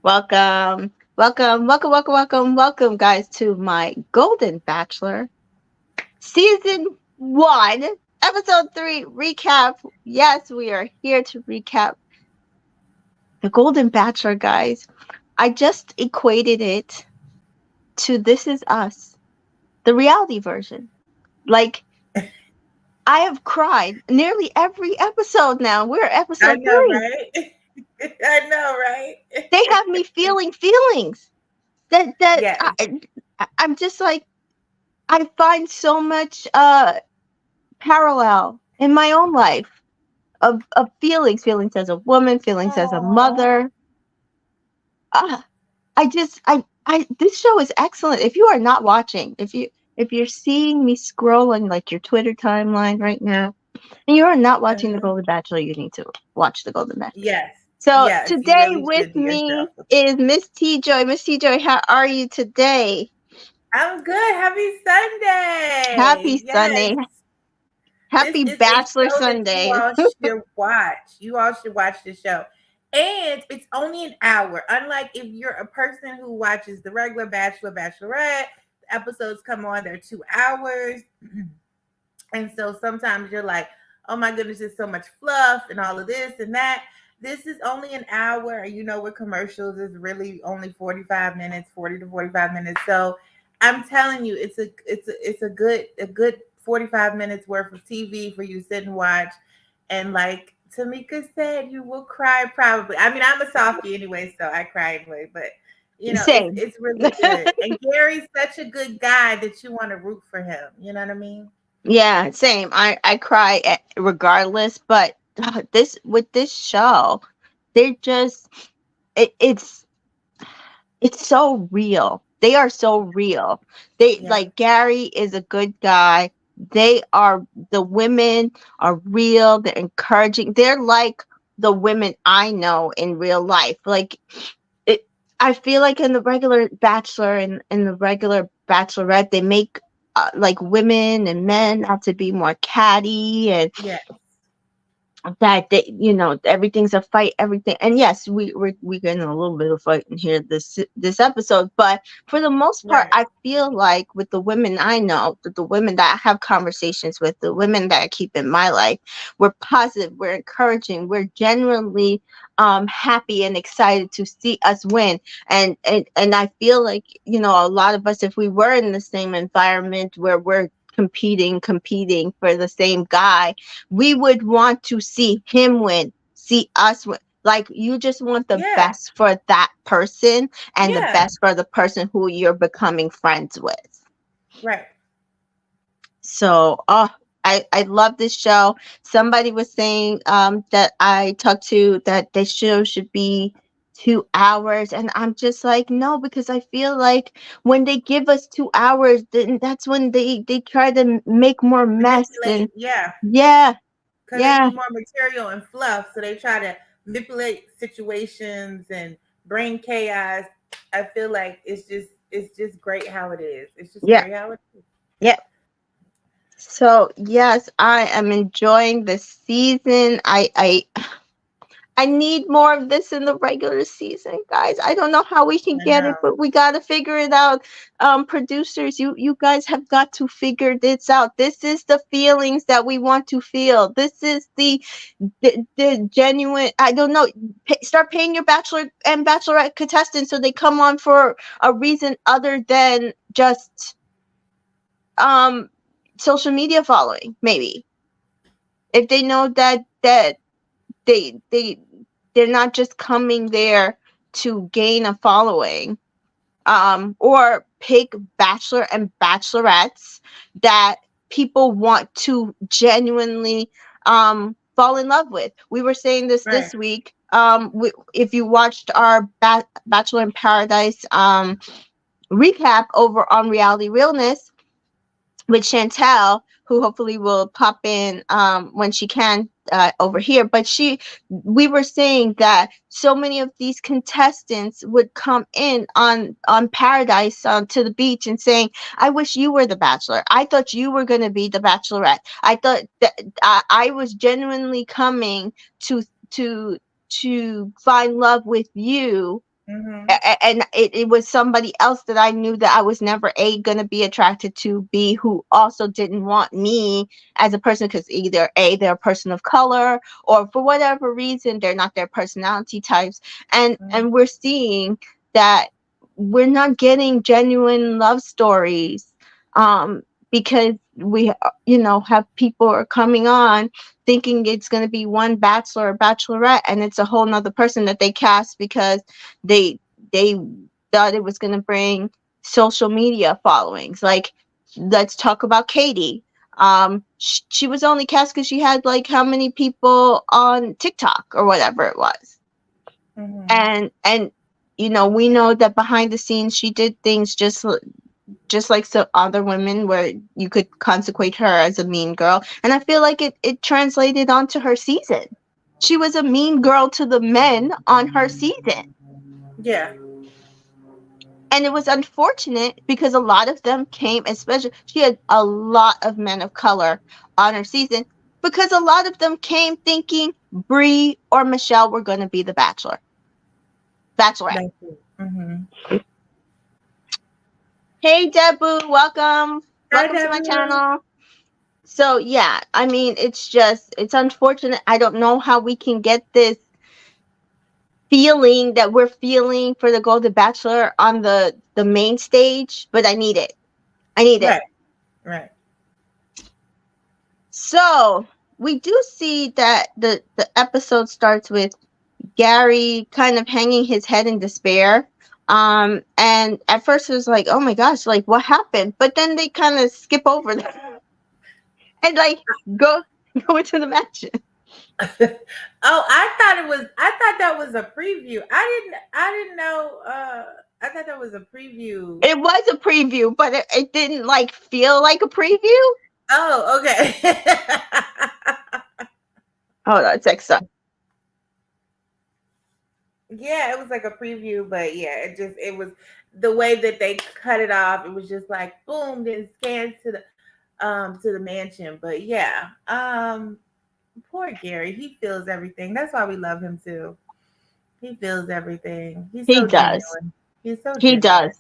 Welcome, guys, to my Golden Bachelor Season 1, Episode 3 recap. Yes, we are here to recap the Golden Bachelor, guys. I just equated it to This Is Us, the reality version. Like, I have cried nearly every episode now. We're at I episode know, 3. right? I know, right? They have me feeling feelings that Yes. I'm just like, I find so much parallel in my own life of feelings as a woman, feelings as a Aww. mother. uh, I this show is excellent. If you are not watching, if you're seeing me scrolling like your Twitter timeline right now and you are not watching the Uh-huh. Golden Bachelor, you need to watch the Golden Bachelor. Yes. So Yes, you today really with should do yourself. me is Miss T Joy. Miss T Joy, how are you today? I'm good. Happy Happy Sunday. Yes. Sunday. This Happy is a Bachelor show that you Sunday. all should watch. You all should watch the show. And it's only an hour. Unlike if you're a person who watches the regular Bachelor, Bachelorette, the episodes come on, they're 2 hours. And so sometimes you're like, oh my goodness, there's so much fluff and all of this and that. This is only an hour. You know, with commercials, is really only 45 minutes, 40 to 45 minutes. So I'm telling you, it's a good 45 minutes worth of TV for you to sit and watch. And like Tamika said, you will cry probably. I mean, I'm a softie anyway, so I cry anyway, but you know, it's Same. it's really good. And Gary's such a good guy that you want to root for him. You know what I mean? Yeah, same. I cry regardless, but this with this show, they just it's so real. They are so real. They Yeah. like Gary is a good guy. They are The women are real. They're encouraging. They're like the women I know in real life. Like it, I feel like in the regular Bachelor and in the regular Bachelorette, they make like women and men out to be more catty and Yeah. that they, everything's a fight, everything. And yes, we're getting a little bit of fight in here this episode, but for the most part, Right. I feel like with the women I know, the women that I have conversations with, the women that I keep in my life, we're positive, we're encouraging, we're genuinely happy and excited to see us win. And I feel like, a lot of us, if we were in the same environment where we're competing for the same guy, we would want to see him win, see us win. Like, you just want the Yeah. best for that person and the Yeah. best for the person who you're becoming friends with. Right. So, I love this show. Somebody was saying that I talked to that this show should be 2 hours, and I'm just like, no, because I feel like when they give us 2 hours, then that's when they try to make more mess. And Manipulate. Yeah. yeah, Because they yeah. need more material and fluff. So they try to manipulate situations and bring chaos. I feel like it's just great how it is. It's just Yeah, great how it is. yeah. So yes, I am enjoying this season. I need more of this in the regular season, guys. I don't know how we can I get it, know. but we got to figure it out. Producers, you guys have got to figure this out. This is the feelings that we want to feel. This is the genuine. I don't know. Start paying your bachelor and bachelorette contestants so they come on for a reason other than just um social media following. Maybe if they know that they they're not just coming there to gain a following, or pick bachelor and bachelorettes that people want to genuinely fall in love with. We were saying Right. this week. If you watched our Bachelor in Paradise recap over on Reality Realness with Chantel, who hopefully will pop in when she can over here. But we were saying that so many of these contestants would come in on Paradise to the beach and saying, "I wish you were the Bachelor. I thought you were going to be the Bachelorette. I thought that I was genuinely coming to to find love with you." Mm-hmm. And it was somebody else that I knew that I was never gonna be attracted to, B, who also didn't want me as a person, because either they're a person of color, or for whatever reason they're not their personality types. And we're seeing that we're not getting genuine love stories, because we have people are coming on thinking it's going to be one bachelor or bachelorette, and it's a whole nother person that they cast because they they thought it was going to bring social media followings. Like, let's talk about Katie. She was only cast because she had, like, how many people on TikTok or whatever it was. Mm-hmm. And we know that behind the scenes she did things just like some other women, where you could consecrate her as a mean girl. And I feel like it translated onto her season. She was a mean girl to the men on her season. Yeah. And it was unfortunate because a lot of them came, especially she had a lot of men of color on her season, because a lot of them came thinking Bree or Michelle were going to be the bachelorette. That's it. Mm-hmm. Hey Debu, welcome. Hi, Welcome to my Deborah. channel. So yeah, I mean, it's unfortunate. I don't know how we can get this feeling that we're feeling for the Golden Bachelor on the main stage, but I need it. I need it. Right. Right. So we do see that the episode starts with Gerry kind of hanging his head in despair. And at first it was like, oh my gosh, like what happened? But then they kind of skip over that and like go go into the mansion. Oh, I thought that was a preview. I didn't know I thought that was a preview. It was a preview, but it didn't like feel like a preview. Oh, okay. Hold on, it's like, Yeah, it was like a preview, but yeah, it was the way that they cut it off. It was just like boom, then scans to the mansion. But yeah, poor Gary, he feels everything. That's why we love him too. He feels everything. He's he so does. genuine. He's so He genuine. does.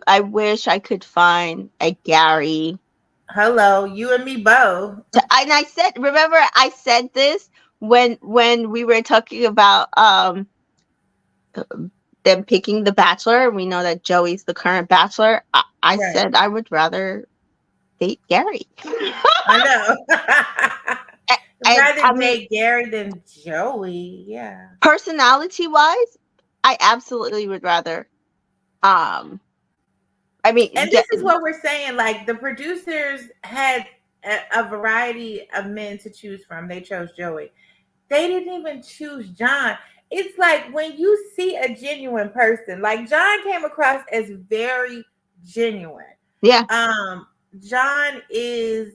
I wish I could find a Gary. Hello, you and me both. And I said, remember I said this when we were talking about them picking the Bachelor. We know that Joey's the current Bachelor. I Right. said I would rather date Gary. I know. And Rather I mean, date Gary than Joey. Yeah. personality wise, I absolutely would rather. Um, I mean, And this is what we're saying. Like the producers had a variety of men to choose from. They chose Joey. They didn't even choose John. It's like when you see a genuine person, like John came across as very genuine. yeah, Um, John is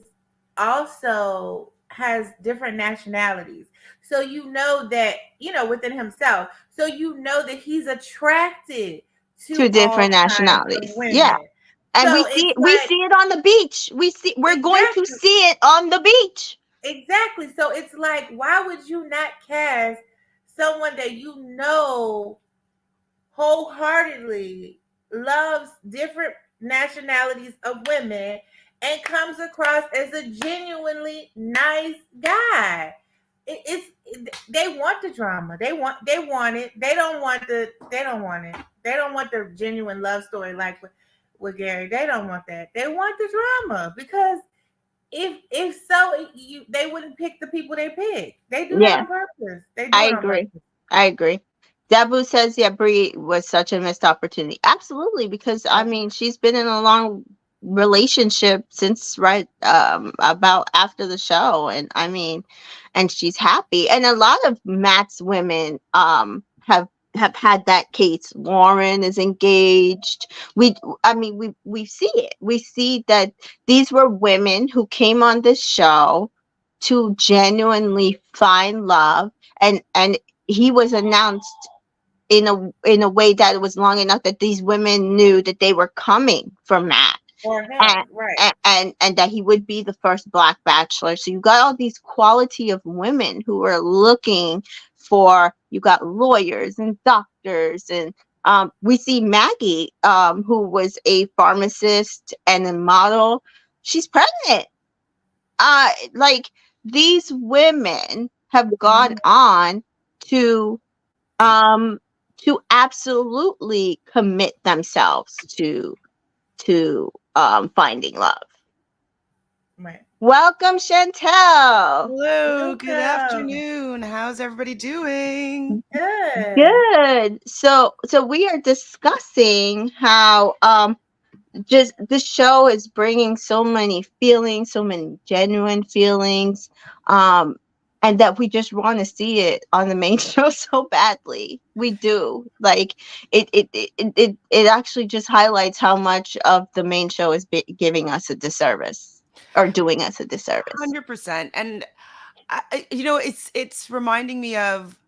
also has different nationalities. So you know that, within himself. So you know that he's attracted two to all different kinds of nationalities. Yeah, women. and So it's we like see it on the beach. We're going to exactly, see it on the beach. exactly. So it's like, why would you not cast someone that you know wholeheartedly loves different nationalities of women and comes across as a genuinely nice guy? They want the drama. They want it. They don't want it. They don't want the genuine love story like with Gary. They don't want that. They want the drama because if so, they wouldn't pick the people they pick. They do that Yeah, on purpose. They do I it on agree. purpose. I agree. Dabu says, yeah, Brie was such a missed opportunity. Absolutely, because I mean, she's been in a long relationship since right about after the show, and I mean, and she's happy. And a lot of Matt's women have had that case. Warren is engaged. I mean, we see it. We see that these were women who came on this show to genuinely find love, and he was announced in a way that it was long enough that these women knew that they were coming for Matt, For and him, right. and that he would be the first Black Bachelor. So you got all these quality of women who were looking for You got lawyers and doctors, and we see Maggie, who was a pharmacist and a model. She's pregnant. Like, these women have gone Mhm. on to um absolutely commit themselves to finding love. Right. Welcome, Chantel. Hello, good Welcome. afternoon. How's everybody doing? Good. Good. So we are discussing how just this show is bringing so many feelings, so many genuine feelings, and that we just want to see it on the main show so badly. We do. Like, it actually just highlights how much of the main show is giving us a disservice, or doing us a disservice. 100%. And it's reminding me of,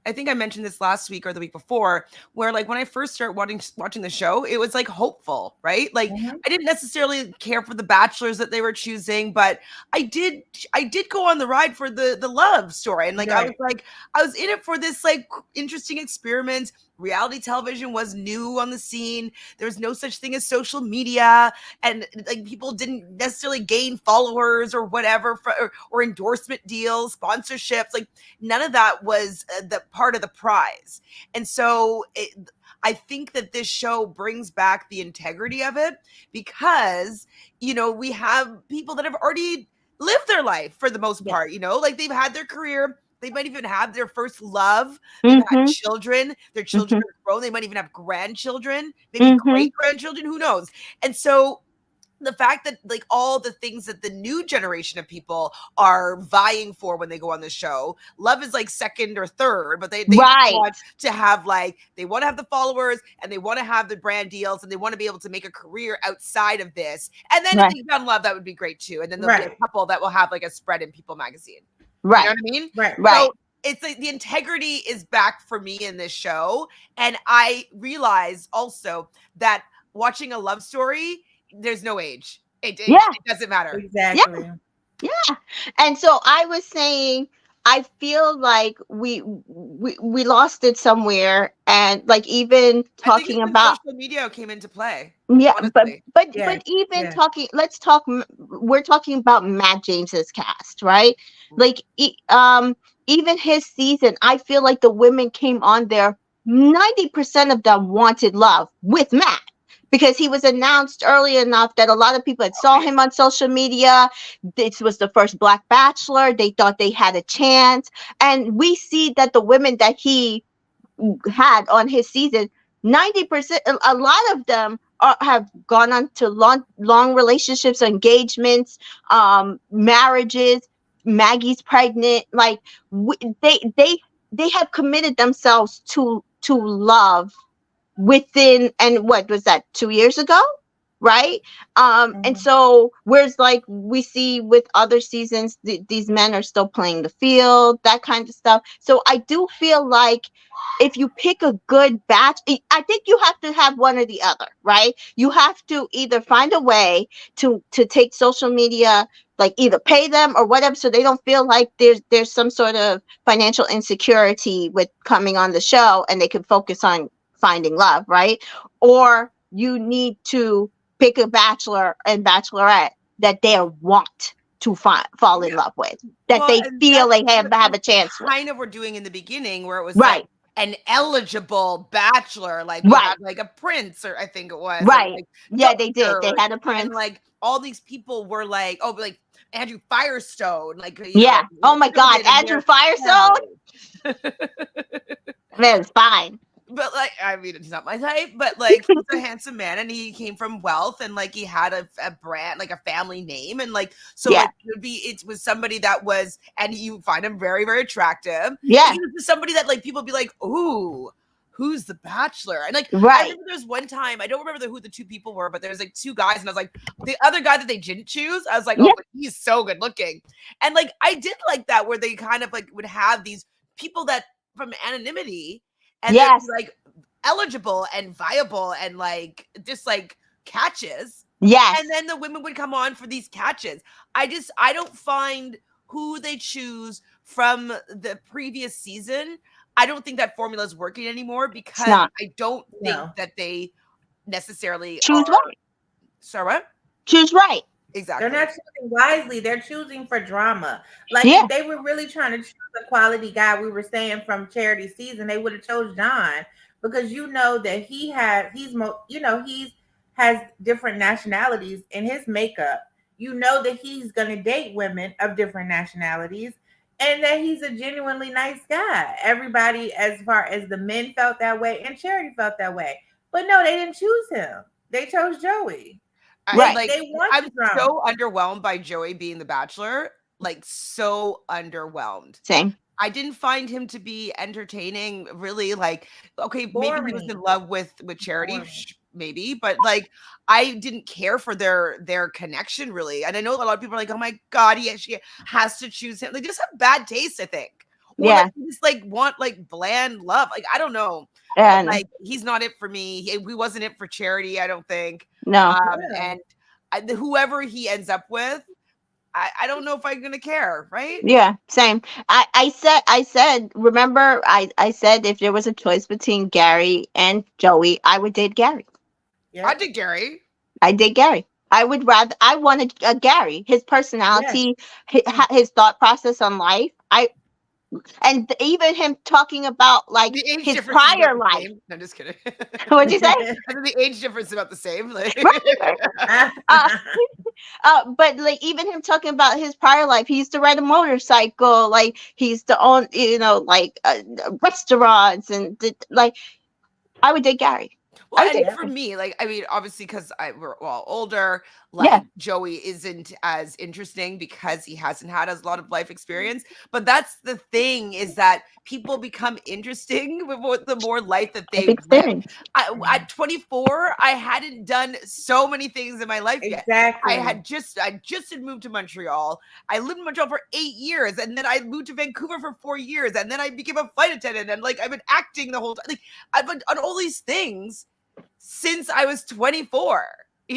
I think I mentioned this last week or the week before, where like when I first started watching the show, it was like hopeful, right? Like Mhm. I didn't necessarily care for the bachelors that they were choosing, but I did go on the ride for the love story. And Right. I was in it for this like interesting experiment. Reality television was new on the scene. There was no such thing as social media, and like people didn't necessarily gain followers or whatever or endorsement deals, sponsorships. Like none of that was the part of the prize. And so I think that this show brings back the integrity of it because, we have people that have already lived their life for the most Yeah. part, like they've had their career. They might even have their first love. They've had Mhm. children. Their children Mhm. are grown. They might even have grandchildren, maybe Mhm. great grandchildren. Who knows? And so the fact that like all the things that the new generation of people are vying for when they go on the show, love is like second or third, but they just Right. want to have like, they want to have the followers and they want to have the brand deals and they want to be able to make a career outside of this. And then if Right. they found love, that would be great too. And then there'll be a Right. couple that will have like a spread in People magazine. You know Right. what I mean? Right. Right. So it's like the integrity is back for me in this show. And I realize also that watching a love story, there's no age. Yeah. It doesn't matter. Yeah. Exactly. Yeah. And so I was saying, I feel like we lost it somewhere, and like, even I think it's talking when about, social media came into play. yeah, but Honestly. Yes. even Yes. talking, we're talking about Matt James's cast, right? Like, even his season, I feel like the women came on there, 90% of them wanted love with Matt, because he was announced early enough that a lot of people had saw him on social media. This was the first Black Bachelor. They thought they had a chance. And we see that the women that he had on his season, 90%, a lot of them have gone on to long relationships, engagements, marriages. Maggie's pregnant. Like, they have committed themselves to love within, and what was that, 2 years ago, right? And Mhm. so, whereas like we see with other seasons, these men are still playing the field, that kind of stuff. So I do feel like, if you pick a good batch, I think you have to have one or the other, right? You have to either find a way to take social media, like either pay them or whatever, so they don't feel like there's some sort of financial insecurity with coming on the show, and they can focus on finding love, right? Or you need to pick a bachelor and bachelorette that they want to fall in Yeah. love with, that Well, they and feel that's they what have we a chance with. kind of were doing in the beginning, where it was like Right, an eligible bachelor. Like we right, had like a prince, or I think it was, and right. like Yeah, they did. They doctors, had a and prince. like all these people were like, oh, like Andrew Firestone, like Yeah. Oh my God, Snowden and Andrew their Firestone. family. Man, it's fine. But like, I mean, he's not my type, but like, he's a handsome man, and he came from wealth, and like, he had a brand, like a family name, and like, so Yeah. like, it was somebody that was, and you find him very, very attractive. And Yeah. he was just somebody that like people be like, ooh, who's the bachelor? And like, I Right. remember there's one time, I don't remember who the two people were, but there was like two guys, and I was like, the other guy that they didn't choose, I was like, oh, Yeah. but he's so good looking, and like, I did like that, where they kind of like would have these people that from anonymity, and they're Yes. like eligible and viable and like just like catches, Yes. and then the women would come on for these catches. I don't find who they choose from the previous season, I don't think that formula is working anymore It's because not. I don't think No. that they necessarily Choose are. right. Sorry, what? Choose right. They're Exactly. not choosing wisely. They're choosing for drama. Like Yeah. if they were really trying to choose a quality guy, we were saying from Charity season, they would have chose John because you know that he's has different nationalities in his makeup. You know that he's gonna date women of different nationalities and that he's a genuinely nice guy. Everybody, as far as the men felt that way, and Charity felt that way. But no, they didn't choose him. They chose Joey. I Right. like They want I'm the drama. so underwhelmed by Joey being the Bachelor. Like so underwhelmed. Same. I didn't find him to be entertaining, really. Like, okay, maybe he was in Boring. love with Charity, Boring. maybe, but like, I didn't care for their connection really. And I know a lot of people are like, "Oh my god, she has to choose him." Like, they just have bad taste, I think, or like Yeah. they just like want like bland love. Like, I don't know, but And like he's not it for me. He wasn't it for Charity, I don't think. no. Yeah. And whoever he ends up with, I don't know if I'm gonna care, right? Yeah. Same. I said. Remember, I said if there was a choice between Gary and Joey, I would date Gary. I Yep. did Gary. I did Gary. I would rather. I wanted a Gary. His Yes. personality, his thought process on life. And even him talking about like The age his difference is about prior the life. same. No, I'm just kidding. What'd you say? I think the age difference is about the same. Like, Right. Right. Uh, but like even him talking about his prior life, he used to ride a motorcycle. Like he used to own, like restaurants and like I would date Gary. well, I would and date Yep. for Gary. me, like, I mean, obviously, because we're all older, Yeah. like Joey isn't as interesting because he hasn't had as lot of life experience. But that's the thing, is that people become interesting with the more life that Life they've lived. experience. At 24, I hadn't done so many things in my life yet. Exactly. I just had moved to Montreal. I lived in Montreal for 8 years, and then I moved to Vancouver for 4 years, and then I became a flight attendant, and like I've been acting the whole time. Like I've been on all these things since I was 24,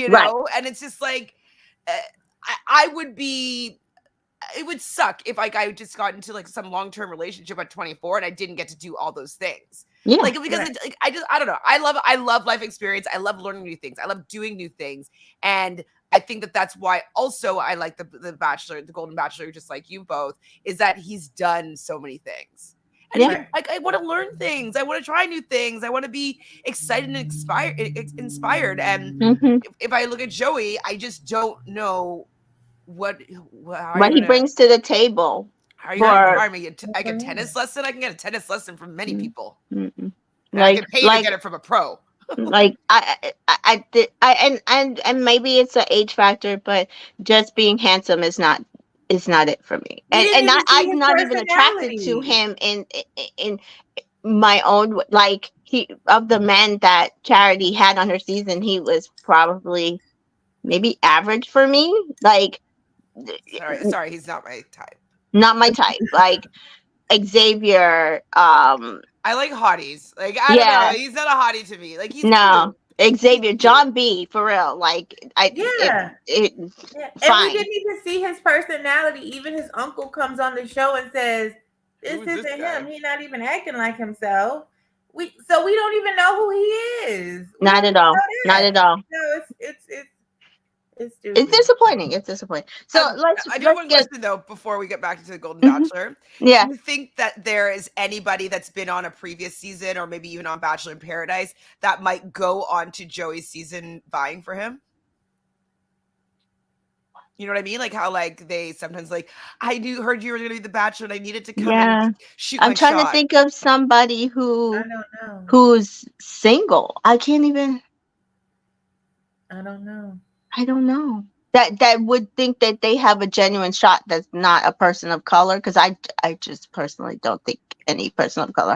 Right. and it's just like uh, I would be. It would suck if like I just got into like some long-term relationship at 24 and I didn't get to do all those things. Yeah. Like because Right. I don't know. I love life experience. I love learning new things. I love doing new things, and I think that that's why also I like the Bachelor, the Golden Bachelor, just like you both, is that he's done so many things. And Yeah. even like I want to learn things. I want to try new things. I want to be excited and inspired. And Hmm. if I look at Joey, I just don't know how are you What he gonna brings to the table how are you gonna for inspire me? Like a tennis lesson? I can get a tennis lesson from many people, mm-mm. and I like can pay to like get it from a pro. like and maybe it's an age factor, but just being handsome is not it for me. We didn't And even see I'm his not even attracted to personality. him in my own, like, he, of the men that Charity had on her season, he was probably maybe average for me. Like, Sorry, he's not my type. not my type. Like Xavier, I like hotties. Like I don't know, yeah, he's not a hottie to me. Like he's no. cute. He's Xavier, cute. John B, for real. Like Yeah. it Yeah. And we fine. didn't even see his personality. Even his uncle comes on the show and says, Who "This is this isn't guy? him. He's not even acting like himself." We don't even know who he is. We Not don't at even all. know Not that. at all. No, it's It's stupid. disappointing. It's disappointing. So I do have let's one get question though before we get back to the Golden mhm. Bachelor. Yeah. Do you think that there is anybody that's been on a previous season or maybe even on Bachelor in Paradise that might go on to Joey's season vying for him? You know what I mean? Like how like they sometimes like heard you were gonna be the Bachelor and I needed to come and Yeah. shoot I'm my trying to shot. think of somebody I don't know. who's single. I can't even I don't know. I don't know. That would think that they have a genuine shot that's not a person of color, because I just personally don't think any person of color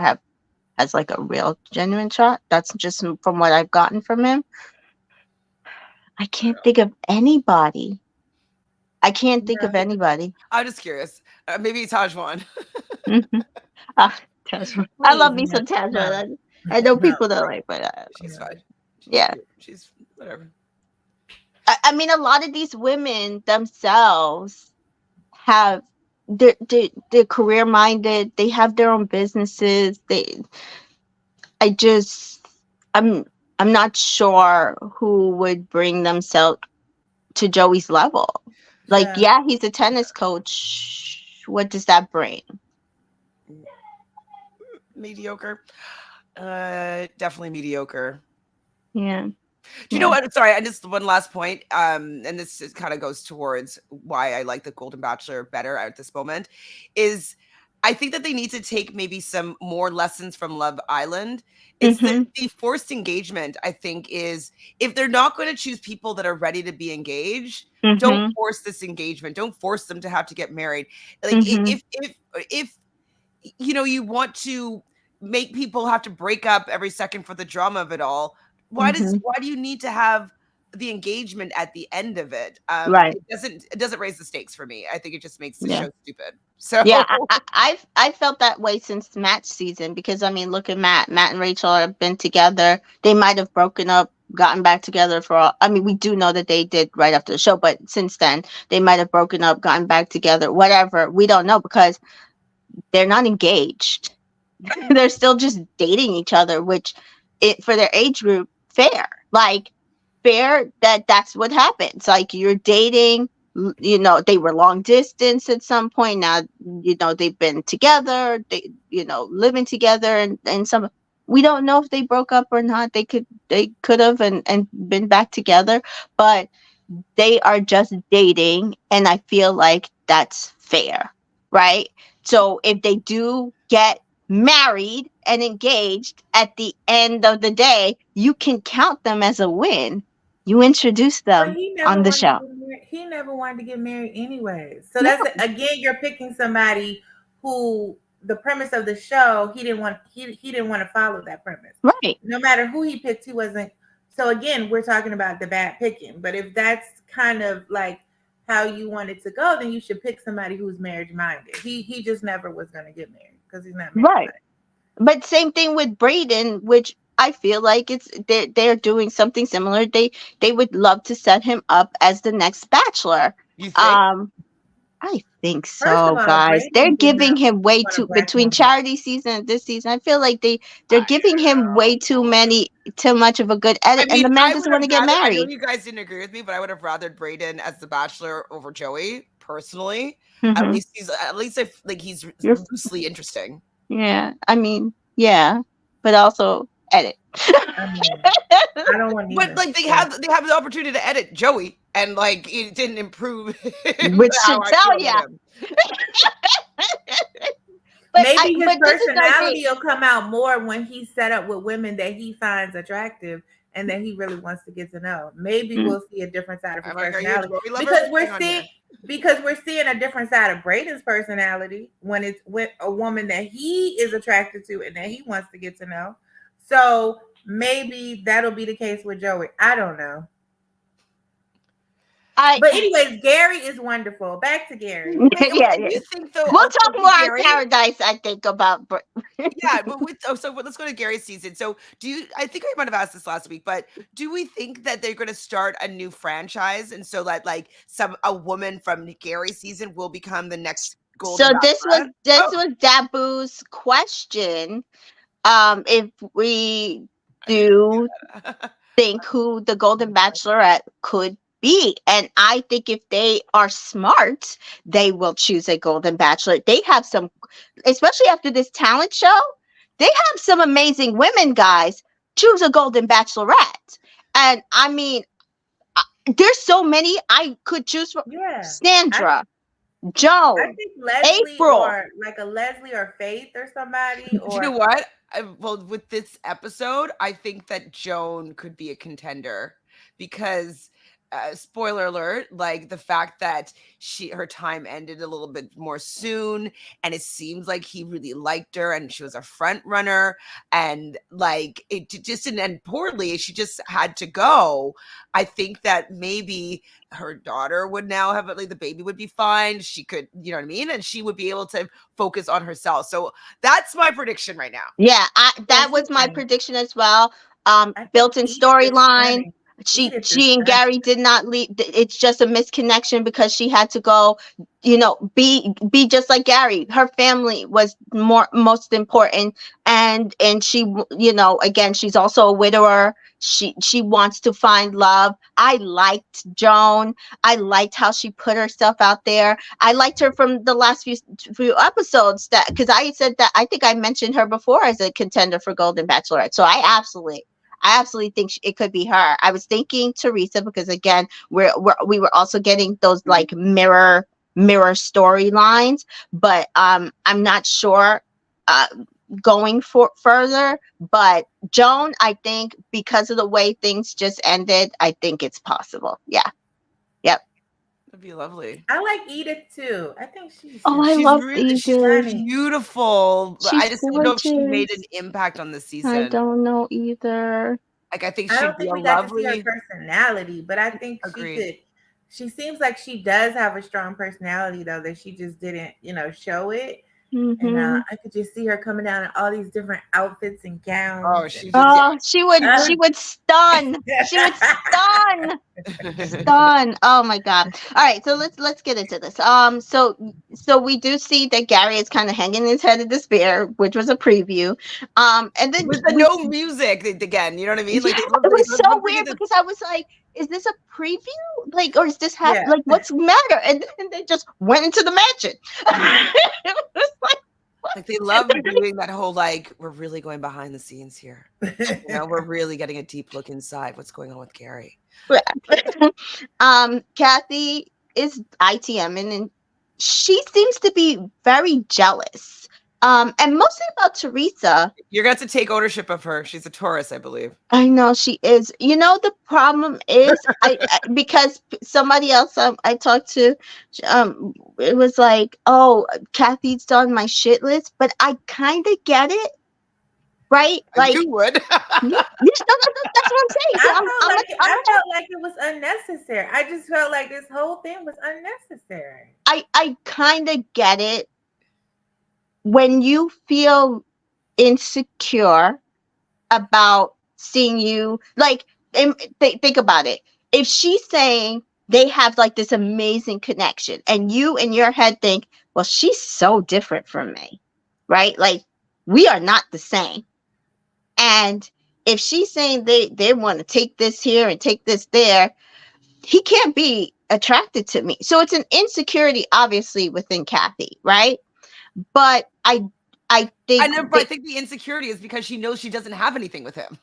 has like a real genuine shot. That's just from what I've gotten from him. I can't think of anybody. I can't think of No. anybody. I'm just curious. Maybe Tajwan. Mhm. Tasman. I Please love me no. some No. Tasman. I know No. people that like, but She's No. fine. She's yeah. cute. She's whatever. I mean, a lot of these women themselves have they're career minded. They have their own businesses. I just I'm I'm not sure who would bring themselves to Joey's level. Like, Yeah. yeah, he's a tennis coach. What does that bring? Mediocre. Definitely mediocre. Yeah, Do you know yeah. what? Sorry, and just one last point. And this kind of goes towards why I like the Golden Bachelor better at this moment. Is I think that they need to take maybe some more lessons from Love Island. It's Mhm. the forced engagement. I think is if they're not going to choose people that are ready to be engaged, don't Mhm. force this engagement. Don't force them to have to get married. Like Mhm. if you want to make people have to break up every second for the drama of it all, Mhm. why do you need to have the engagement at the end of it? Right. It doesn't raise the stakes for me. I think it just makes the Yeah. show stupid. So Yeah, I've felt that way since Matt's season, because I mean, look at Matt. Matt and Rachel have been together. They might have broken up, gotten back together for all. I mean, we do know that they did right after the show, but since then they might have broken up, gotten back together, whatever. We don't know because they're not engaged. They're still just dating each other, which it for their age group, fair. Like, fair that that's what happens. Like, you're dating, they were long distance at some point. Now, they've been together, living together, and some, we don't know if they broke up or not. They could have and been back together, but they are just dating, and I feel like that's fair, right? So if they do get married and engaged at the end of the day, you can count them as a win. You introduce But them he never on the wanted to show. get married. He never wanted to get married anyway. So Yeah, that's again, you're picking somebody who the premise of the show he didn't want to follow that premise. right. No matter who he picked, he wasn't. So again, we're talking about the bad picking. But if that's kind of like how you want it to go, then you should pick somebody who's marriage minded. He just never was going to get married because he's not marriage Right. minded. But same thing with Braden, which I feel like they're doing something similar. They would love to set him up as the next Bachelor. you think? Um, I think First of so, all, guys. They're Braden did giving not him way want a too, black between woman. charity season and this season. I feel like they're I giving him way too much of a good I edit, and mean, the man I doesn't would want have to get rather. I know married. you guys didn't agree with me, but I would have rathered Braden as the Bachelor over Joey personally. Hmm. At least if like he's You're, loosely interesting. yeah. I mean, yeah, but also edit. I mean, I don't want But either. like So they have the opportunity to edit Joey, and like it didn't improve Which how should I feel tell about ya. him. maybe his But this is the thing. personality will come out more when he's set up with women that he finds attractive and that he really wants to get to know. Maybe Mm. we'll see a different side of his I'm like, are you a personality Joey lover? because What's going on here? we're seeing a different side of Braden's personality when it's with a woman that he is attracted to and that he wants to get to know. So maybe that'll be the case with Joey. I don't know. I But anyways, Gerry is wonderful. Back to Gerry. yeah, Do yeah. you think though We'll also talk more with on Gary? Paradise. I think about. Yeah, but let's go to Gary's season. So do you? I think I might have asked this last week, but do we think that they're going to start a new franchise, and so that like a woman from Gary's season will become the next Golden So this was Bachelorette? this Oh, was Dabu's question. If we I didn't do know that. think who the Golden Bachelorette could be, and I think if they are smart, they will choose a Golden Bachelor. They have some, especially after this talent show, they have some amazing women, guys. Choose a Golden Bachelorette, and I mean, there's so many I could choose from. Yeah. I Sandra, I Joan, think Leslie April. or like a Leslie or Faith or somebody Do you know or what? Well, with this episode, I think that Joan could be a contender because, spoiler alert, like the fact that her time ended a little bit more soon, and it seems like he really liked her, and she was a front runner, and like just didn't end poorly. She just had to go. I think that maybe her daughter would now have like the baby would be fine. She could, you know what I mean, and she would be able to focus on herself. So that's my prediction right now. Yeah, that Yes, was my okay. prediction as well. I think Built-in Edith is storyline. stunning. We get this she and stuff. Gerry did not leave. It's just a misconnection because she had to go, be just like Gerry. Her family was most important, and she, again, she's also a widower. She wants to find love. I liked Joan. I liked how she put herself out there. I liked her from the last few episodes, that because I said that I think I mentioned her before as a contender for Golden Bachelorette. So I absolutely think it could be her. I was thinking Teresa because again, we were also getting those like mirror storylines, but I'm not sure uh going for further. But Joan, I think because of the way things just ended, I think it's possible. Yeah. Yep. That'd be lovely. I like Edith too. I think she's Oh, I just She's love really, she's Edith. funny. beautiful. I She's just don't know if she made an gorgeous. impact on the I season. don't know either. Like, I think I she'd don't be think a we got to see her lovely. personality, but I think she Agreed. could. She seems like she does have a strong personality, though, that she just didn't, show it. And Hmm. I could just see her coming down in all these different outfits and Oh, gowns. she And, just, yeah. Oh, she would stun. She would stun. Done. Oh my god. All right, so let's get into this. So we do see that Gerry is kind of hanging his head in despair, which was a preview. And then With the no music again, you know what I mean? Like, yeah, they love it was so don't forget weird that. because I was like, is this a preview? Like, or is this Yeah. like what's the matter? And then they just went into the mansion. It was Like, they love doing that whole, like, we're really going behind the scenes here. We're really getting a deep look inside what's going on with Gerry. Kathy is ITM and she seems to be very jealous. And mostly about Teresa. You're going to have to take ownership of her. She's a Taurus, I believe. I know she is. The problem is, because somebody else I talked to, it was like, oh, Kathy's on my shit list, but I kind of get it, right? Like, You would. no, that's what I'm saying. So I felt like it was unnecessary. I just felt like this whole thing was unnecessary. I kind of get it when you feel insecure about seeing you, like, think about it. If she's saying they have like this amazing connection and you in your head think, well, she's so different from me, right? Like, we are not the same. And if she's saying they want to take this here and take this there, he can't be attracted to me. So it's an insecurity obviously within Kathy, right? But I think I think the insecurity is because she knows she doesn't have anything with him.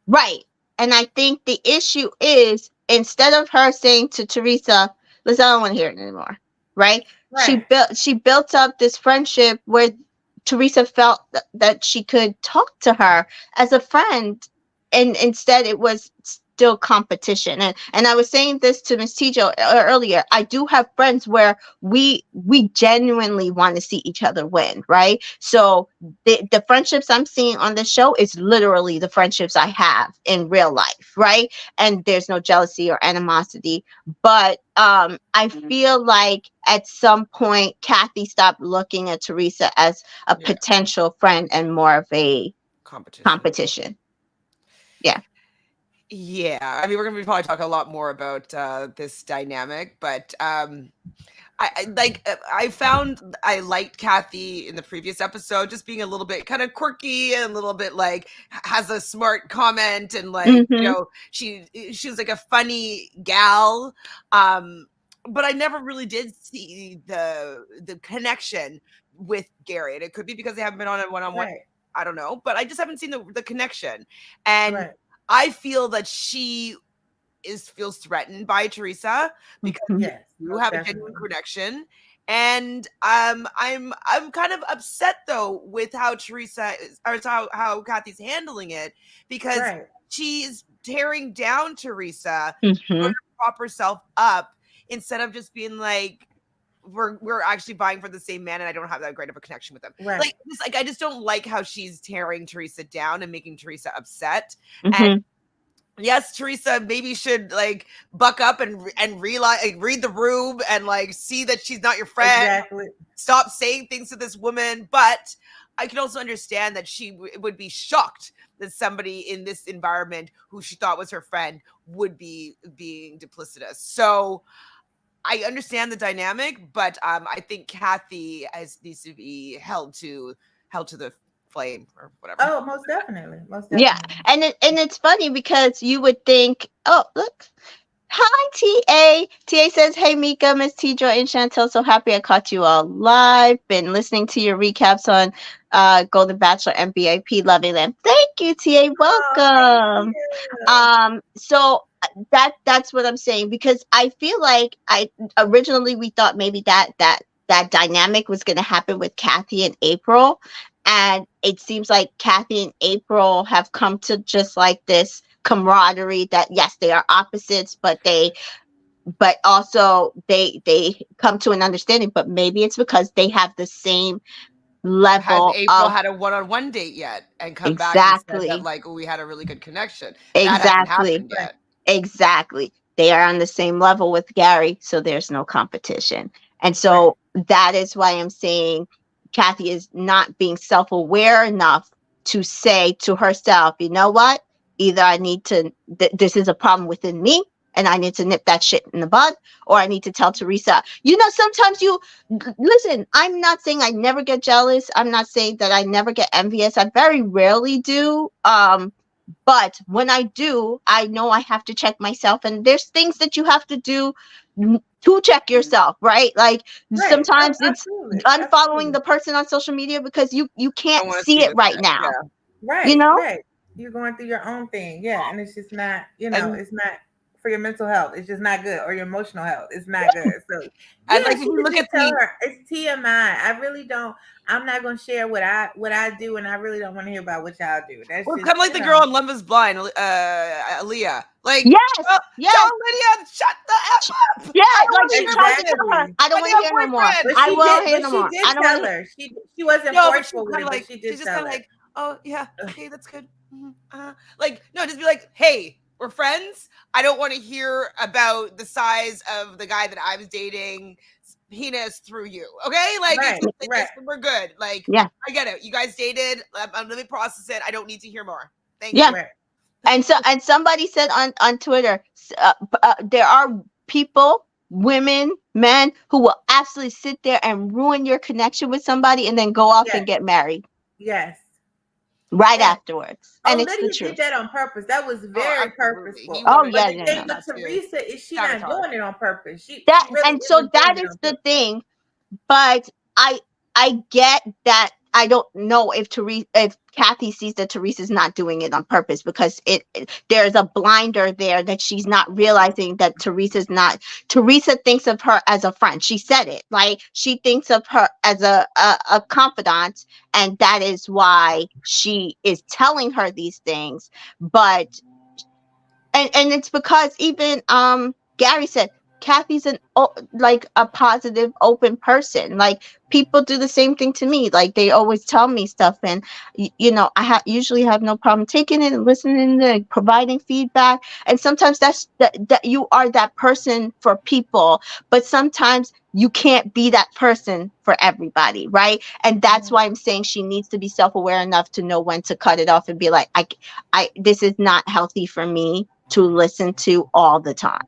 Right. And I think the issue is, instead of her saying to Teresa, listen, I don't want to hear it anymore. Right? She built up this friendship where Teresa felt that she could talk to her as a friend, and instead it was still competition. And I was saying this to Miss Tijo earlier. I do have friends where we genuinely want to see each other win, right? So the friendships I'm seeing on the show is literally the friendships I have in real life, right? And there's no jealousy or animosity. But I feel like at some point Kathy stopped looking at Teresa as a potential friend and more of a competition. Yeah. Yeah, I mean, we're gonna be probably talking a lot more about this dynamic, but I found I liked Kathy in the previous episode, just being a little bit kind of quirky and a little bit like has a smart comment and like she was like a funny gal, but I never really did see the connection with Gerry, and it could be because they haven't been on a one-on-one. Right. I don't know, but I just haven't seen the connection, and I feel that she feels threatened by Teresa because you have a genuine connection, and I'm kind of upset though with how Teresa is, or how Kathy's handling it, because she's tearing down Teresa to prop herself up instead of just being like, we're actually vying for the same man and I don't have that great of a connection with him. Like I just don't like how she's tearing Teresa down and making Teresa upset. And yes, Teresa maybe should like buck up and read the room and like see that she's not your friend. Stop saying things to this woman. But I can also understand that she would be shocked that somebody in this environment who she thought was her friend would be being duplicitous. So I understand the dynamic, but I think Kathy needs to be held to the flame or whatever. Oh, most definitely. Most Yeah, definitely. and it's funny because you would think, oh, look. Hi, TA. TA says, hey, Mika, Miss T Joy, and Chantel. So happy I caught you all live. Been listening to your recaps on Golden Bachelor and BIP. Loving them. Thank you, TA. Oh, thank Welcome. you. That's what I'm saying, because I feel like I originally we thought maybe that dynamic was going to happen with Kathy and April, and it seems like Kathy and April have come to just like this camaraderie that yes, they are opposites, but also they come to an understanding, but maybe it's because they have the same Has level April of had a one-on-one date yet and come back and said that exactly. like, oh, we had a really good connection? That hasn't Exactly. happened Right. yet. Exactly. They are on the same level with Gerry, so there's no competition. And Right. so that is why I'm saying Kathy is not being self-aware enough to say to herself, you know what? Either I need to, this is a problem within me and I need to nip that shit in the bud, or I need to tell Teresa, sometimes listen, I'm not saying I never get jealous. I'm not saying that I never get envious. I very rarely do. But when I do, I know I have to check myself. And there's things that you have to do to check yourself, right? Like Right. sometimes it's Absolutely. unfollowing Absolutely. the person on social media because you Don't can't want to see see it the right shit. now. Yeah. You Right. know? Right. You're going through your own thing. Yeah. And it's just not, And it's not for your mental health. It's just not good. Or your emotional health. It's not good. So and yeah, like if she you could look just at tell the her it's TMI. I really don't. I'm not gonna share what I do, and I really don't want to hear about what y'all do. That's well, just kind of like the girl on Love Is Blind, Aaliyah. Like, Yes, tell yes. Lydia, shut the f up. Yeah, I don't like want to she hear tried about to it. tell her, exactly. I don't When want you to have hear no more. boyfriend. I will hear But no she more. did I don't want tell to. her. She wasn't No, but she's forceful with kind it, of but like she she's did just tell kind of her. like, oh yeah, okay, that's good. Like no, just be like, hey, we're friends. I don't want to hear about the size of the guy that I was dating penis through you. Okay, like Right. it's Right. just we're good. Like Yeah, I get it. You guys dated. Let me process it. I don't need to hear more. Thank yeah. you. Right. And somebody said on Twitter, there are people, women, men who will absolutely sit there and ruin your connection with somebody and then go off Yes. and get married Yes. right Yes. afterwards. And Oh, it's the Lydia did truth. that on purpose. That was Oh, very absolutely. He purposeful. Oh wanted But yeah, the yeah, thing yeah. with Teresa to Teresa is she not sabotage. doing it on purpose. She That really and so isn't that doing it is on the purpose. thing. But I get that. I don't know if Kathy sees that Teresa's not doing it on purpose, because there's a blinder there that she's not realizing that Teresa thinks of her as a friend. She said it, like she thinks of her as a confidant, and that is why she is telling her these things. But and it's because even Gerry said Kathy's like a positive, open person. Like people do the same thing to me. Like they always tell me stuff, and I usually have no problem taking it and listening and providing feedback. And sometimes that you are that person for people, but sometimes you can't be that person for everybody, right? And that's Mhm. why I'm saying she needs to be self-aware enough to know when to cut it off and be like, I this is not healthy for me to listen to all the time.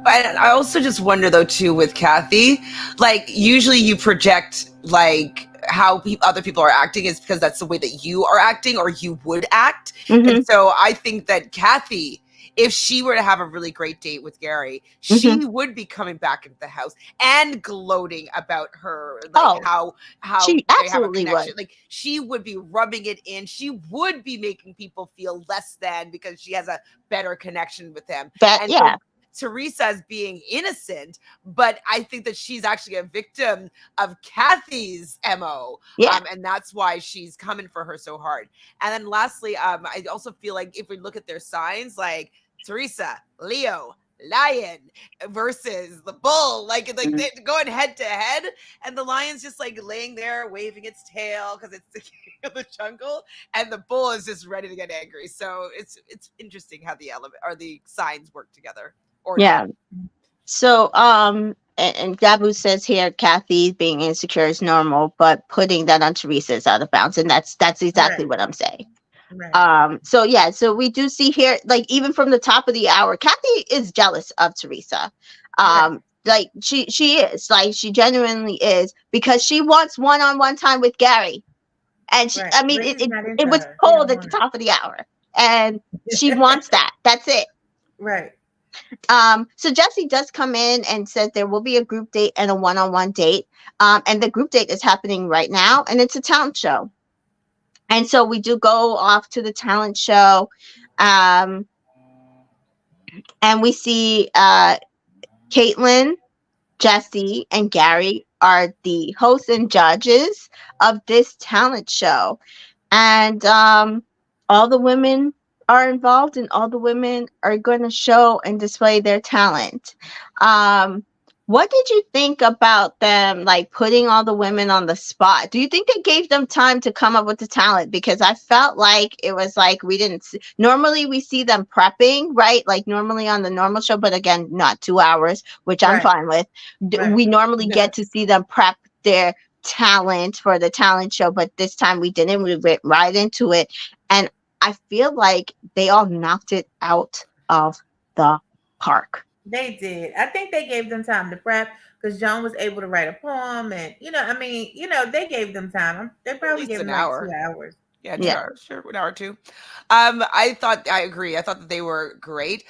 But I also just wonder though too with Kathy, like usually you project like how other people are acting is because that's the way that you are acting or you would act. And Mm-hmm. so I think that Kathy, if she were to have a really great date with Gerry, Mm-hmm. she would be coming back into the house and gloating about her, like Oh, how she they have a absolutely would. connection. Like she would be rubbing it in. She would be making people feel less than because she has a better connection with him. But And so yeah, Teresa as being innocent, but I think that she's actually a victim of Kathy's MO. yeah. And that's why she's coming for her so hard. And then lastly, I also feel like if we look at their signs, like Teresa, Leo, lion versus the bull, like Mhm. they're going head to head, and the lion's just like laying there waving its tail because it's the king of the jungle, and the bull is just ready to get angry. So it's interesting how the element or the signs work together or not. Yeah. So and Gabu says here, Kathy being insecure is normal, but putting that on Teresa is out of bounds, and that's exactly Right. what I'm saying. Right. So yeah, so we do see here, like even from the top of the hour, Kathy is jealous of Teresa. Right. Like she is, like she genuinely is, because she wants one-on-one time with Gary, and she, Right. I mean, Ricky's not it into was her. He told don't at the want top of the hour, and she her. wants that. That's it. Right. So Jesse does come in and says there will be a group date and a one-on-one date. And the group date is happening right now, and it's a talent show. And so we do go off to the talent show. Um, and we see Caitlin, Jesse, and Gary are the hosts and judges of this talent show. And all the women are involved, and all the women are going to show and display their talent. What did you think about them, like putting all the women on the spot? Do you think they gave them time to come up with the talent? Because I felt like it was like we didn't normally we see them prepping, right? Like normally on the normal show, but again, not 2 hours, which I'm Right. fine with. Right. We normally Yeah. get to see them prep their talent for the talent show, but this time we didn't. We went right into it, and I feel like they all knocked it out of the park. They did. I think they gave them time to prep because Joan was able to write a poem, and I mean, they gave them time. They At probably least gave an them like hour. 2 hours. Yeah, Yeah. 2 hours, sure, an hour or two. I agree. I thought that they were great.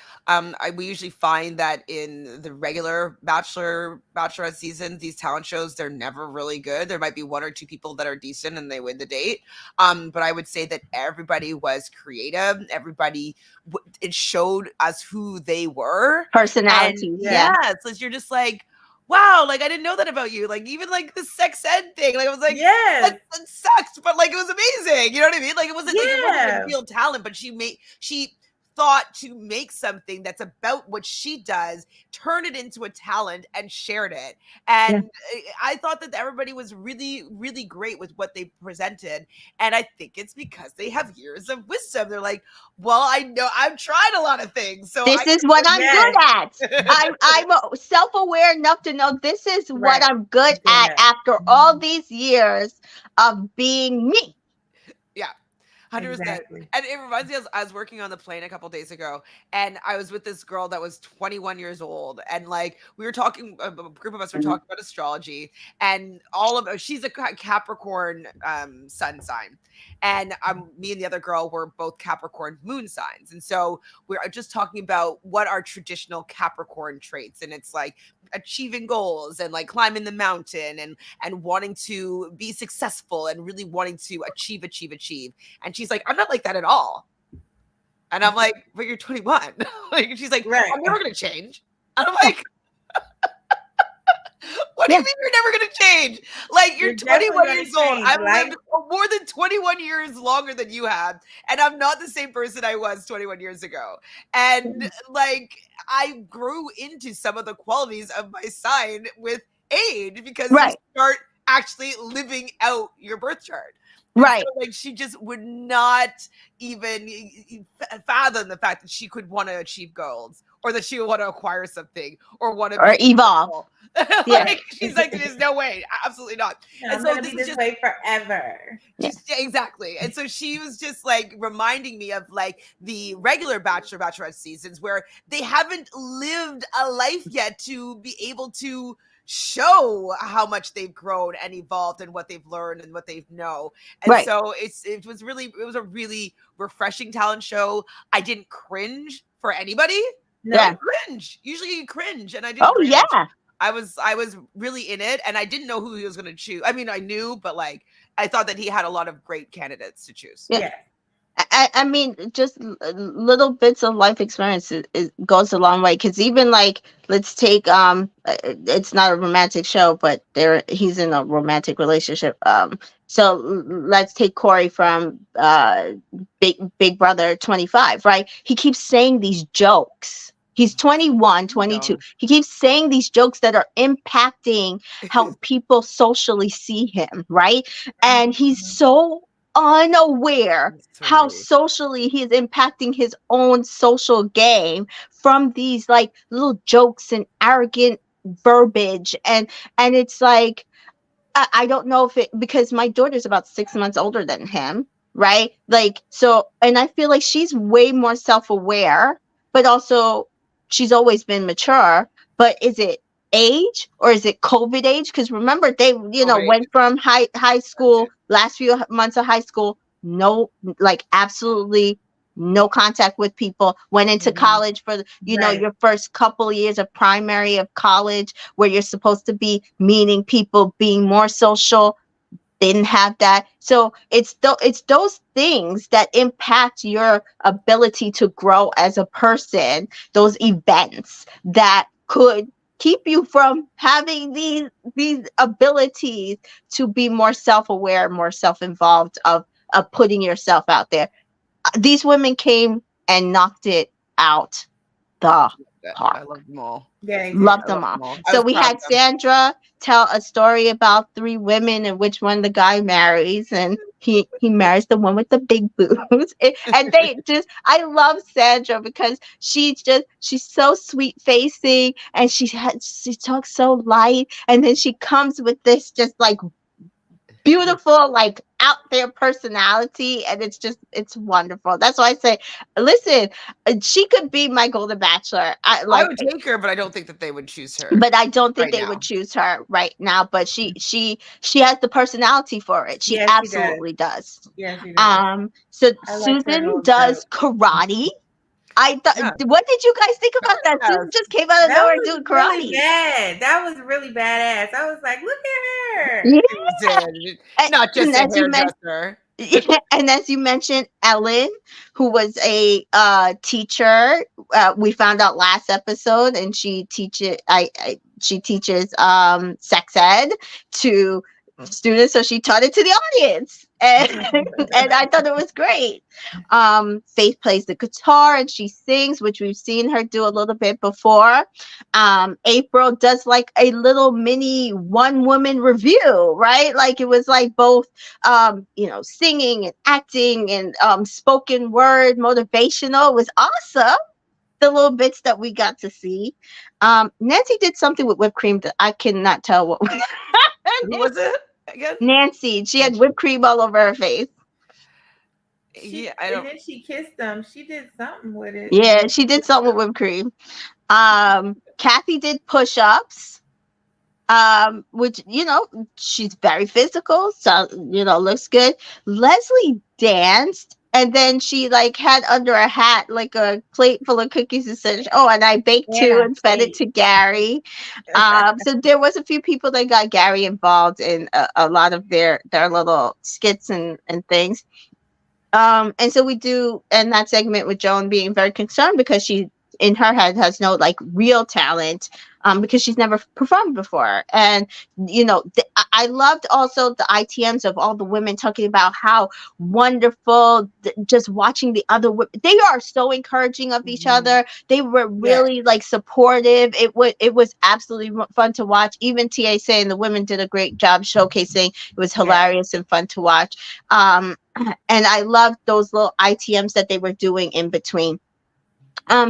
We usually find that in the regular Bachelorette seasons, these talent shows, they're never really good. There might be one or two people that are decent and they win the date. But I would say that everybody was creative. Everybody, it showed us who they were. And Personalities, yeah. so you're just like, wow, like I didn't know that about you. Like even like the sex ed thing, like I was like, Yes. that sucks, but like it was amazing. You know what I mean? Like it wasn't like it wasn't Yeah. a real talent, but she thought to make something that's about what she does, turn it into a talent and shared it. And I thought that everybody was really, really great with what they presented. And I think it's because they have years of wisdom. They're like, well, I know I've tried a lot of things. So This is what I'm Yes. good at. I'm self-aware enough to know this is what Right. I'm good at Yeah. after all these years of being me. Yeah. 100%. Exactly. And it reminds me, I was working on the plane a couple days ago, and I was with this girl that was 21 years old, and like we were talking, a group of us were talking about astrology, and she's a Capricorn sun sign, and me and the other girl were both Capricorn moon signs, and so we're just talking about what are traditional Capricorn traits, and it's like achieving goals and like climbing the mountain and wanting to be successful and really wanting to achieve. And she's like, I'm not like that at all. And I'm like, but you're 21. Like, she's like, Right. I'm never going to change. And I'm like, what do you mean you're never going to change? Like, you're You're definitely 21 gonna years old. change, I've right? lived more than 21 years longer than you have. And I'm not the same person I was 21 years ago. And like, I grew into some of the qualities of my sign with age because you Right. start actually living out your birth chart. Right. So, like she just would not even fathom the fact that she could want to achieve goals or that she would want to acquire something or want to Or evolve. Yeah. Like she's like, there's no way, absolutely not. I'm And so gonna this be is this just way forever. exactly. And so she was just like reminding me of like the regular Bachelorette seasons where they haven't lived a life yet to be able to show how much they've grown and evolved and what they've learned and what they know. And Right. so it was a really refreshing talent show. I didn't cringe for anybody. No. Yeah. Cringe. Usually you cringe, and I didn't. Oh cringe. yeah. I was really in it, and I didn't know who he was going to choose. I mean, I knew, but like I thought that he had a lot of great candidates to choose. Yeah. Yeah. I mean, just little bits of life experience goes a long way. Because even like, let's take it's not a romantic show, but he's in a romantic relationship. So let's take Corey from Big Brother 25, right? He keeps saying these jokes. He's 21, 22. He keeps saying these jokes that are impacting how people socially see him, right? And he's so unaware how socially he is impacting his own social game from these like little jokes and arrogant verbiage, and it's like, I don't know if it, because my daughter's about 6 months older than him, right? Like, so, and I feel like she's way more self-aware, but also she's always been mature. But is it age, or is it COVID age? Because remember, they, COVID. went from high school, last few months of high school, no, like absolutely no contact with people, went into Mhm. college for Right. your first couple of years of primary of college, where you're supposed to be meeting people, being more social, didn't have that. So it's those things that impact your ability to grow as a person, those events that could keep you from having these abilities to be more self-aware, more self-involved, of putting yourself out there. These women came and knocked it out the park. I love them all. Yeah, they did. Love I them love all. them all. I So was we proud of had them. Sandra tell a story about three women and which one the guy marries, and he marries the one with the big boobs. And they just, I love Sandra because she's so sweet facing, and she talks so light, and then she comes with this just like beautiful, like out there personality, and it's wonderful. That's why I say, listen, she could be my golden bachelor. I I like, would take her, but I don't think that they would choose her but I don't think right they now. would choose her right now. But she has the personality for it. She Yes, she does. absolutely does. Yes, she does. So I like her Susan little does joke. karate. I thought, Yeah. what did you guys think about that? Susan Yes. just came out of That nowhere was doing really karate. bad. That was really badass. I was like, look at her. Yeah, She did. Not just and a as you mentioned. hairdresser. Yeah, and as you mentioned, Ellen, who was a teacher, we found out last episode, and she teaches. She teaches sex ed to students, so she taught it to the audience, and and I thought it was great. Faith plays the guitar and she sings, which we've seen her do a little bit before. April does like a little mini one woman review, right? Like it was like both singing and acting and spoken word motivational. It was awesome. The little bits that we got to see. Nancy did something with whipped cream that I cannot tell what was. Who was it again? Nancy, she had whipped cream all over her face. Yeah, I And don't. then she kissed him. She did something with it. Yeah, she did something with whipped cream. Kathy did push-ups. Which she's very physical, so looks good. Leslie danced, and then she like had under her hat like a plate full of cookies and said, "Oh, and I baked And too I and fed it to ate. Gary." So there was a few people that got Gary involved in a lot of their little skits and things. And so we do end that segment with Joan being very concerned because she, in her head, has no like real talent, because she's never performed before. And I loved also the ITMs of all the women talking about how wonderful, just watching the other women. They are so encouraging of each Mhm. other. They were Yes. really like supportive. It was absolutely fun to watch. Even TA saying the women did a great job showcasing. It was Yes. hilarious and fun to watch. And I loved those little ITMs that they were doing in between.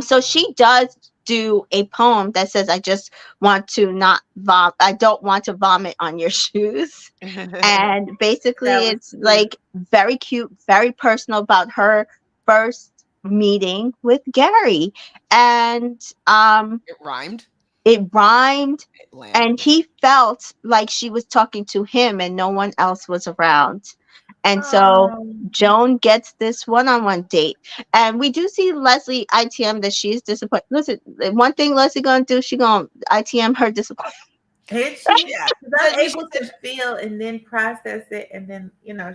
So she does do a poem that says, "I just want to not vom. I don't want to vomit on your shoes." And basically, That was it's cute. like very cute, very personal about her first meeting with Gary, and It rhymed. it rhymed, It landed. and he felt like she was talking to him and no one else was around. And so Um, Joan gets this one-on-one date. And we do see Leslie ITM that she's disappointed. Listen, one thing Leslie gonna do, she gonna ITM her disappointment. did she? Yeah. Because I'm But she able to feel and then process it, and then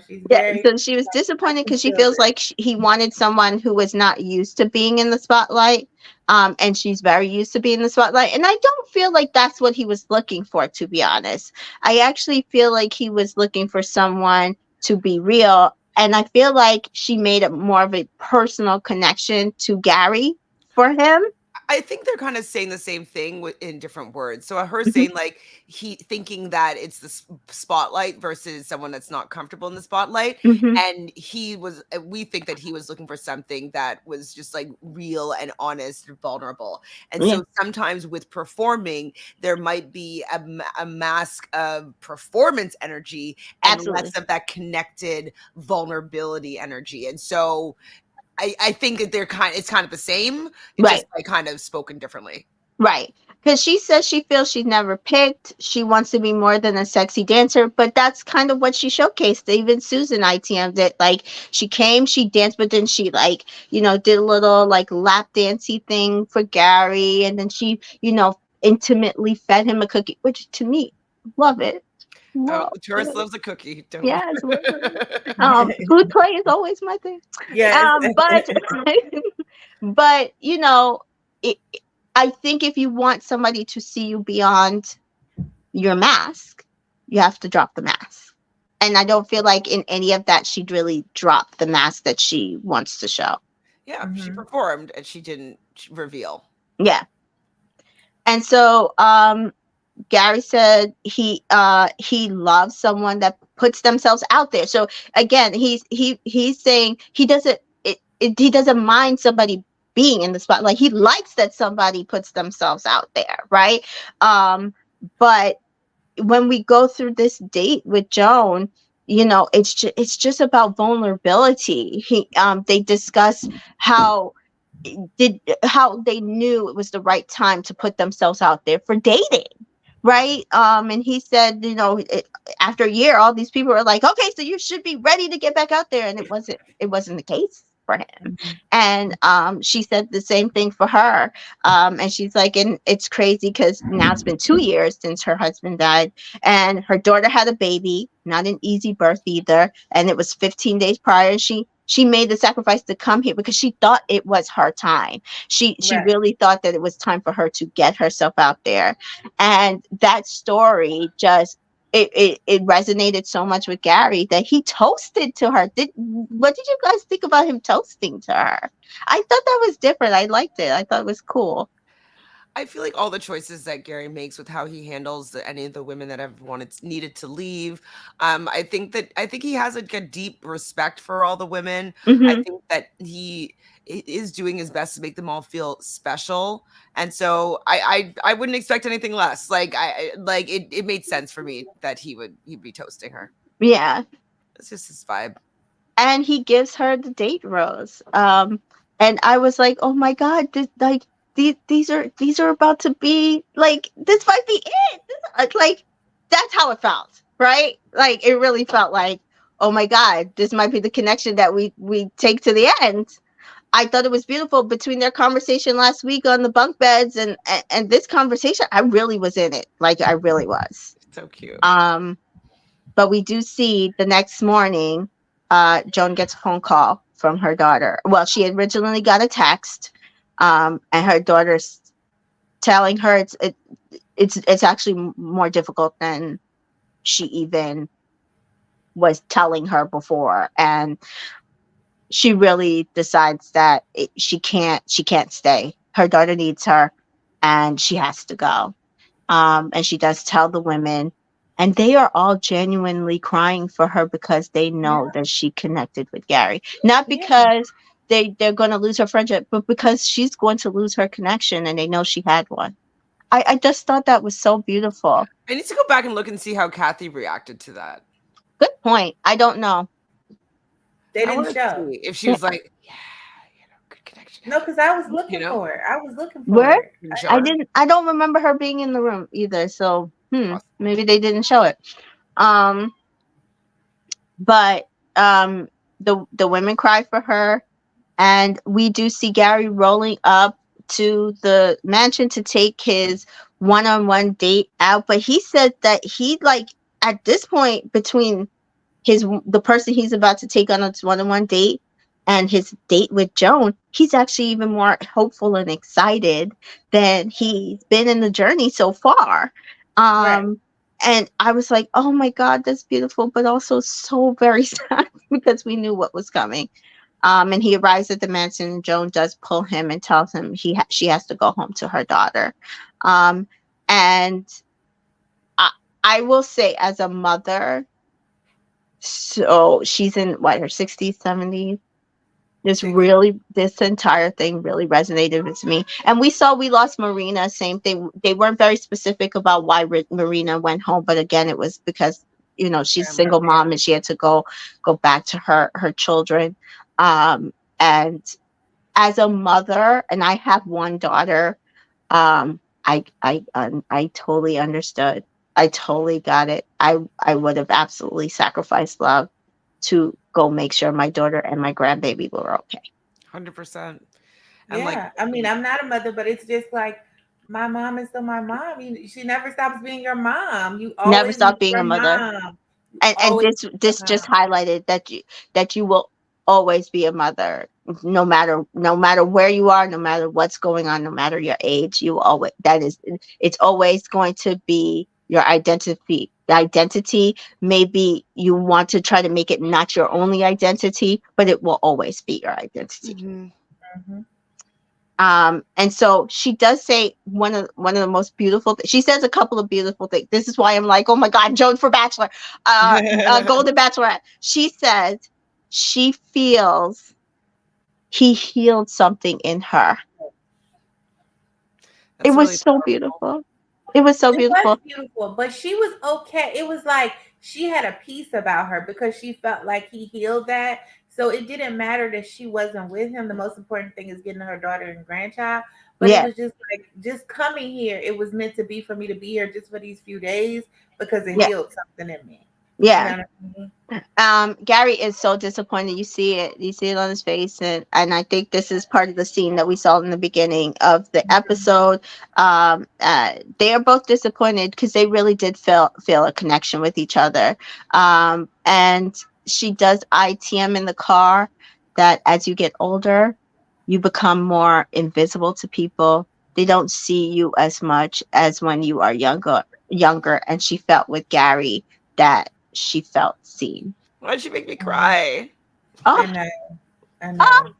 she's Yeah, very. so she was I disappointed can because she feel feels it. like he wanted someone who was not used to being in the spotlight. And she's very used to being in the spotlight. And I don't feel like that's what he was looking for, to be honest. I actually feel like he was looking for someone to be real. And I feel like she made it more of a personal connection to Gary for him. I think they're kind of saying the same thing in different words. So her saying like he thinking that it's the spotlight versus someone that's not comfortable in the spotlight, Hmm. and we think that he was looking for something that was just like real and honest and vulnerable. And Yeah, so sometimes with performing, there might be a mask of performance energy and less absolutely. of that connected vulnerability energy. And so I think that it's kind of the same. It's just Right. like kind of spoken differently. Right. Because she says she feels she's never picked. She wants to be more than a sexy dancer, but that's kind of what she showcased. Even Susan ITM'd it. Like, she came, she danced, but then she, like, did a little, like, lap dancey thing for Gary. And then she, intimately fed him a cookie, which to me, love it. Oh, Love the tourist it. loves a cookie. Don't. Yes, love it. Food play is always my thing. Yes. But but it, I think if you want somebody to see you beyond your mask, you have to drop the mask. And I don't feel like in any of that she'd really drop the mask that she wants to show. Yeah, she Mhm. performed and she didn't reveal. Yeah. And so Gary said he loves someone that puts themselves out there. So again, he's saying he doesn't mind somebody being in the spot. Like, he likes that somebody puts themselves out there, right? But when we go through this date with Joan, it's just about vulnerability. They discuss how how they knew it was the right time to put themselves out there for dating, right? And he said, after a year, all these people were like, okay, so you should be ready to get back out there, and it wasn't the case for him. Mhm. And she said the same thing for her. And she's like, and it's crazy because now it's been 2 years since her husband died, and her daughter had a baby, not an easy birth either, and it was 15 days prior. She made the sacrifice to come here because she thought it was her time. She Right. really thought that it was time for her to get herself out there. And that story just it resonated so much with Gary that he toasted to her. What did you guys think about him toasting to her? I thought that was different. I liked it. I thought it was cool. I feel like all the choices that Gary makes with how he handles any of the women that have needed to leave, I think he has like a deep respect for all the women. I Hmm. think that he is doing his best to make them all feel special, and so I wouldn't expect anything less. Like like it made sense for me that he'd be toasting her. Yeah. It's just his vibe. And he gives her the date rose. And I was like, oh my god, these are about to be like, this might be it. Like, that's how it felt, right? Like, it really felt like, oh my god, this might be the connection that we take to the end. I thought it was beautiful between their conversation last week on the bunk beds and this conversation. I really was in it. Like, I really was. So cute. Um, but we do see the next morning, Joan gets a phone call from her daughter. Well, she originally got a text, and her daughter's telling her it's actually more difficult than she even was telling her before, and she really decides that she can't stay. Her daughter needs her, and she has to go. And she does tell the women, and they are all genuinely crying for her because they know Yeah. that she connected with Gary, not Yeah. because they're going to lose her friendship, but because she's going to lose her connection, and they know she had one. I just thought that was so beautiful. I need to go back and look and see how Kathy reacted to that. Good point. I don't know. They I didn't want to show. see if she Yeah, was like, yeah, good connection. No, because I was You looking know, for it. I was looking for where it. didn't show I her. didn't I don't remember her being in the room either, so Possible. maybe they didn't show it. um but the women cry for her. And we do see Gary rolling up to the mansion to take his one-on-one date out. But he said that he, like, at this point, between the person he's about to take on a one-on-one date and his date with Joan, he's actually even more hopeful and excited than he's been in the journey so far. Right. And I was like, oh my god, that's beautiful, but also so very sad because we knew what was coming. And he arrives at the mansion, and Joan does pull him and tells him she has to go home to her daughter. Um, and I, I will say, as a mother, so she's in what, her 60s, 70s. This entire thing really resonated with me. And we lost Marina, same thing. They weren't very specific about why Marina went home, but again, it was because, she's a single mom and she had to go back to her children. And as a mother, and I have one daughter, I totally understood. I totally got it. I would have absolutely sacrificed love to go make sure my daughter and my grandbaby were okay. 100%. And like, Yeah, I mean, I'm not a mother, but it's just like my mom is still my mom. She never stops being your mom. You Never always stop be being a your mother. mom. You And always be this your just mom. highlighted that you will always be a mother, no matter where you are, no matter what's going on, no matter your age. You always that is It's always going to be your identity. The identity, maybe you want to try to make it not your only identity, but it will always be your identity. mhm. Mhm. And so she does say one of the most beautiful she says a couple of beautiful things. This is why I'm like, oh my God, Joan for Bachelor, Golden Bachelorette. She says she feels he healed something in her. It That's was really so powerful. beautiful. It was so It was beautiful. beautiful, but she was okay. It was like she had a peace about her because she felt like he healed that. So it didn't matter that she wasn't with him. The most important thing is getting her daughter and grandchild. But it Yeah, was just like, just coming here, it was meant to be for me to be here just for these few days because it yeah, healed something in me. You yeah. know what I mean? Gary is so disappointed. You see it on his face, and I think this is part of the scene that we saw in the beginning of the episode. They are both disappointed because they really did feel a connection with each other. And she does ITM in the car that as you get older, you become more invisible to people. They don't see you as much as when you are younger. And she felt with Gary that she felt seen. Why'd she make me Mhm. cry? Oh, I know. I oh, know.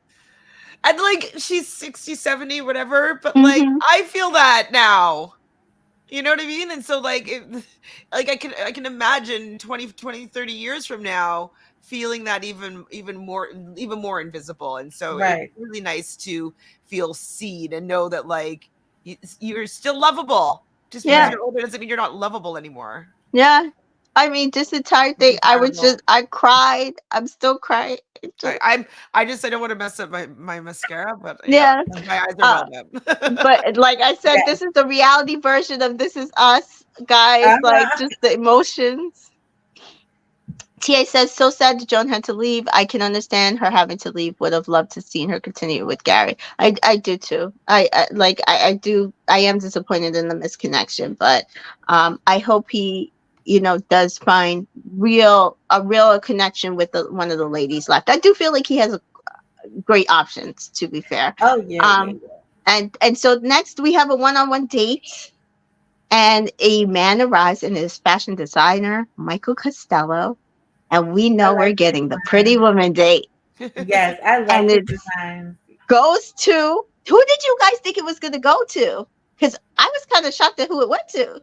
And like, she's 60, 70, whatever, but like, hmm, I feel that now. You know what I mean? And so like, like I can imagine 20, 20, 30 years from now feeling that even more invisible. And so it's Right. really nice to feel seen and know that like you're still lovable. Just because yeah, Right. you're older doesn't mean you're not lovable anymore. yeah. I mean, this entire Which thing, is powerful. I cried. I'm still crying. I, I'm I don't want to mess up my mascara, but yeah, Yeah. my eyes are Uh, welled up. but like I said, Yeah. this is the reality version of This Is Us, guys. Like Uh-huh. just the emotions. TA says, so sad that Joan had to leave. I can understand her having to leave. Would have loved to seen her continue with Gary. I do too. I do. I am disappointed in the misconnection, but I hope he, does find a real connection with one of the ladies left. I do feel like he has great options, to be fair. Oh yeah, yeah, Um, yeah. and so next we have a one-on-one date, and a man arrives in his fashion designer, Michael Costello, and we I know we're like his getting the pretty design. woman date. Yes, I And like his it design. goes to, who did you guys think it was going to go to? Because I was kind of shocked at who it went to.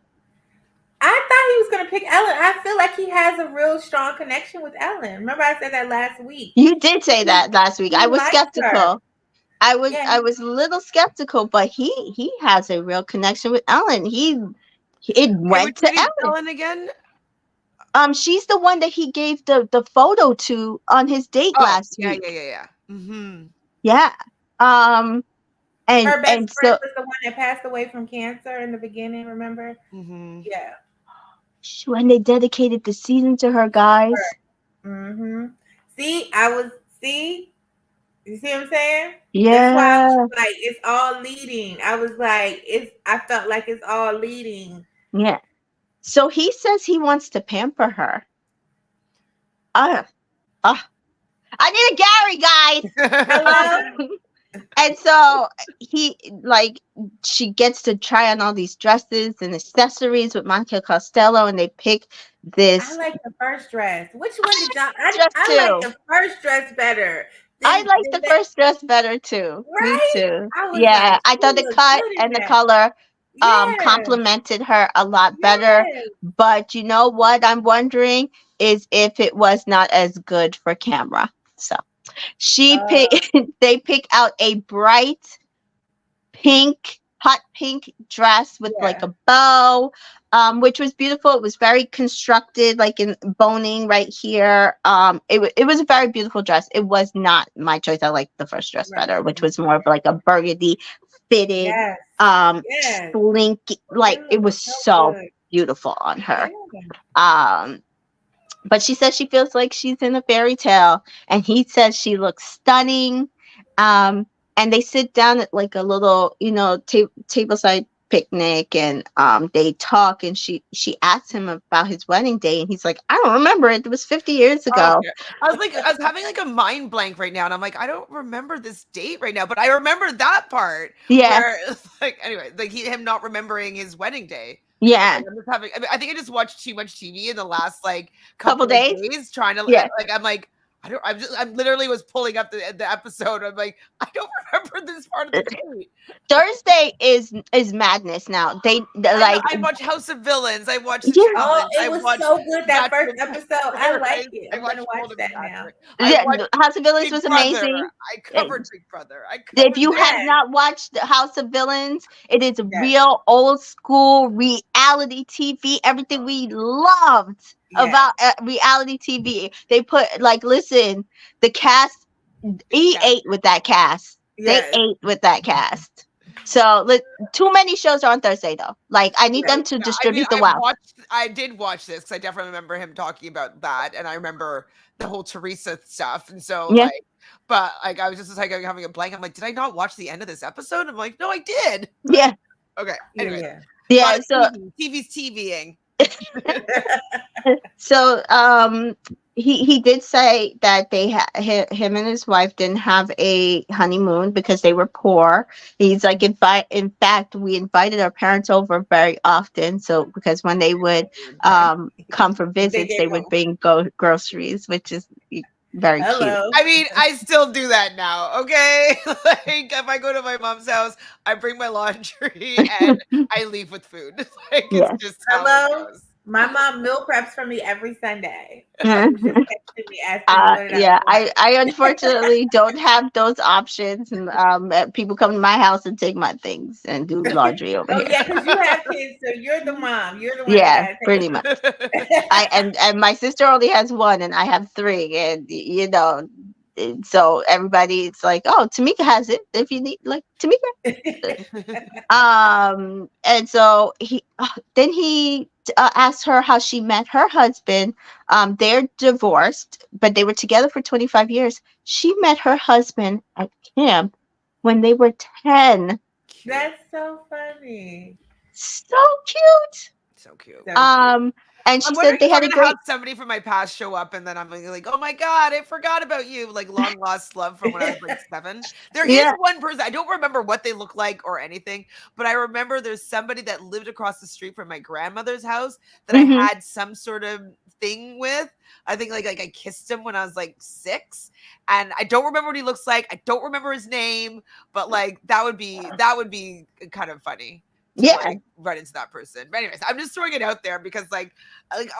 I thought he was gonna pick Ellen. I feel like he has a real strong connection with Ellen. Remember, I said that last week. You did say He, that last week. I he was likes her. skeptical. I was Yeah, I was a little skeptical, but he has a real connection with Ellen. It Hey, went which to lady's Ellen. Ellen again? She's the one that he gave the photo to on his date Oh, last yeah, yeah, week. yeah, yeah. Mm-hmm. Yeah. Um and her best and friend so was the one that passed away from cancer in the beginning. Remember? Mm-hmm. Yeah. when they dedicated the season to her, guys. Mm-hmm. See, I was see. You see what I'm saying? That's why I was Yeah. like, it's all leading. I was like, it's. I felt like it's all leading. Yeah. So he says he wants to pamper her. Uh, uh I need a Gary, guys. Hello. And so he like she gets to try on all these dresses and accessories with Monica Costello, and they pick I this like the first dress. Which one did y'all? I dress I like too. the first dress better I Then, like then the that, first dress better too. Me right? too. I was Yeah, like, I she thought the looked cut good in and the that. color Yeah, complemented her a lot better. yes. But you know what I'm wondering is if it was not as good for camera. So she Uh, picked they pick out a bright pink, hot pink dress with like yeah, a bow, which was beautiful. It was very constructed, like in boning right here. It was a very beautiful dress. It was not my choice. I liked the first dress right. better, which was more of like a burgundy fitted, Yes, yes. slinky, like It it looks was so so good. beautiful on Yeah. her. Um, but she says she feels like she's in a fairy tale, and he says she looks stunning. Um, and they sit down at like a little, tableside picnic, and they talk. And she asks him about his wedding day, and he's like, "I don't remember it. It was 50 years ago." Okay. I was having like a mind blank right now, and I'm like, I don't remember this date right now, but I remember that part Yeah, where, like, anyway, like him not remembering his wedding day. yeah. I'm just having. I, mean, I think I just watched too much TV in the last like Couple couple of days. days, trying to Yeah. like. I'm like, I don't. I'm literally was pulling up the episode. I'm like, I don't remember this part of the date. Thursday is madness now. They're I know. like, I watched House of Villains. I watched The yeah, Oh, Talent. it I was watched so good that first Bachelor episode. I like Paradise. it. I I'm gonna watched watch Golden that now. Bachelor. I yeah. watched House of Villains Big was Brother. amazing. I Uh, covered Big Brother. I If covered you Big have Yes, not watched the House of Villains, it is yes, real old school reality TV. Everything we loved yes, about reality TV. They put like, listen, the cast. Big He Cat. ate with that cast. They yes, ate with that cast. So too many shows are on Thursday though. Like I need yes. them to Yeah, I mean, distribute the wow. I did watch this because I definitely remember him talking about that, and I remember the whole Teresa stuff, and so Yeah, like, but like, I was just like having a blank. I'm like, did I not watch the end of this episode? I'm like, no, I did. yeah, Okay, Yeah, anyways, yeah. a lot yeah. of So TV's TVing. So he did say that him and his wife didn't have a honeymoon because they were poor. He's like, in fact, we invited our parents over very often, so because when they would Okay. come for They visits, gave they would home. bring groceries, which is very cute. Hello. I mean, I still do that now. Okay, like if I go to my mom's house, I bring my laundry and I leave with food. Like it's Yeah. just how it Hello. goes. My mom meal preps for me every Sunday. She was just texting me asking me what did I Yeah, want. I unfortunately don't have those options, and people come to my house and take my things and do laundry over Oh here. yeah, because you have kids, so you're the mom. You're the one that Yeah, gotta take pretty much. I it. and my sister only has one, and I have three, and so everybody, it's like, oh, Tamika has it. If you need, like, Tamika. And so then he asked her how she met her husband. They're divorced, but they were together for 25 years. She met her husband at camp when they were 10. Cute. That's so funny. So cute. So cute. So cute. Um, and I'm she wondering said they if we're had a gonna have great. somebody from my past show up, and then I'm like, oh my god, I forgot about you, like long lost love from when I was like 7. There is Yeah. one person I don't remember what they look like or anything, but I remember there's somebody that lived across the street from my grandmother's house that I Hmm. had some sort of thing with. I think like I kissed him when I was like 6, and I don't remember what he looks like. I don't remember his name, but like that would be kind of funny to Yeah. like run into that person. But anyways, I'm just throwing it out there because like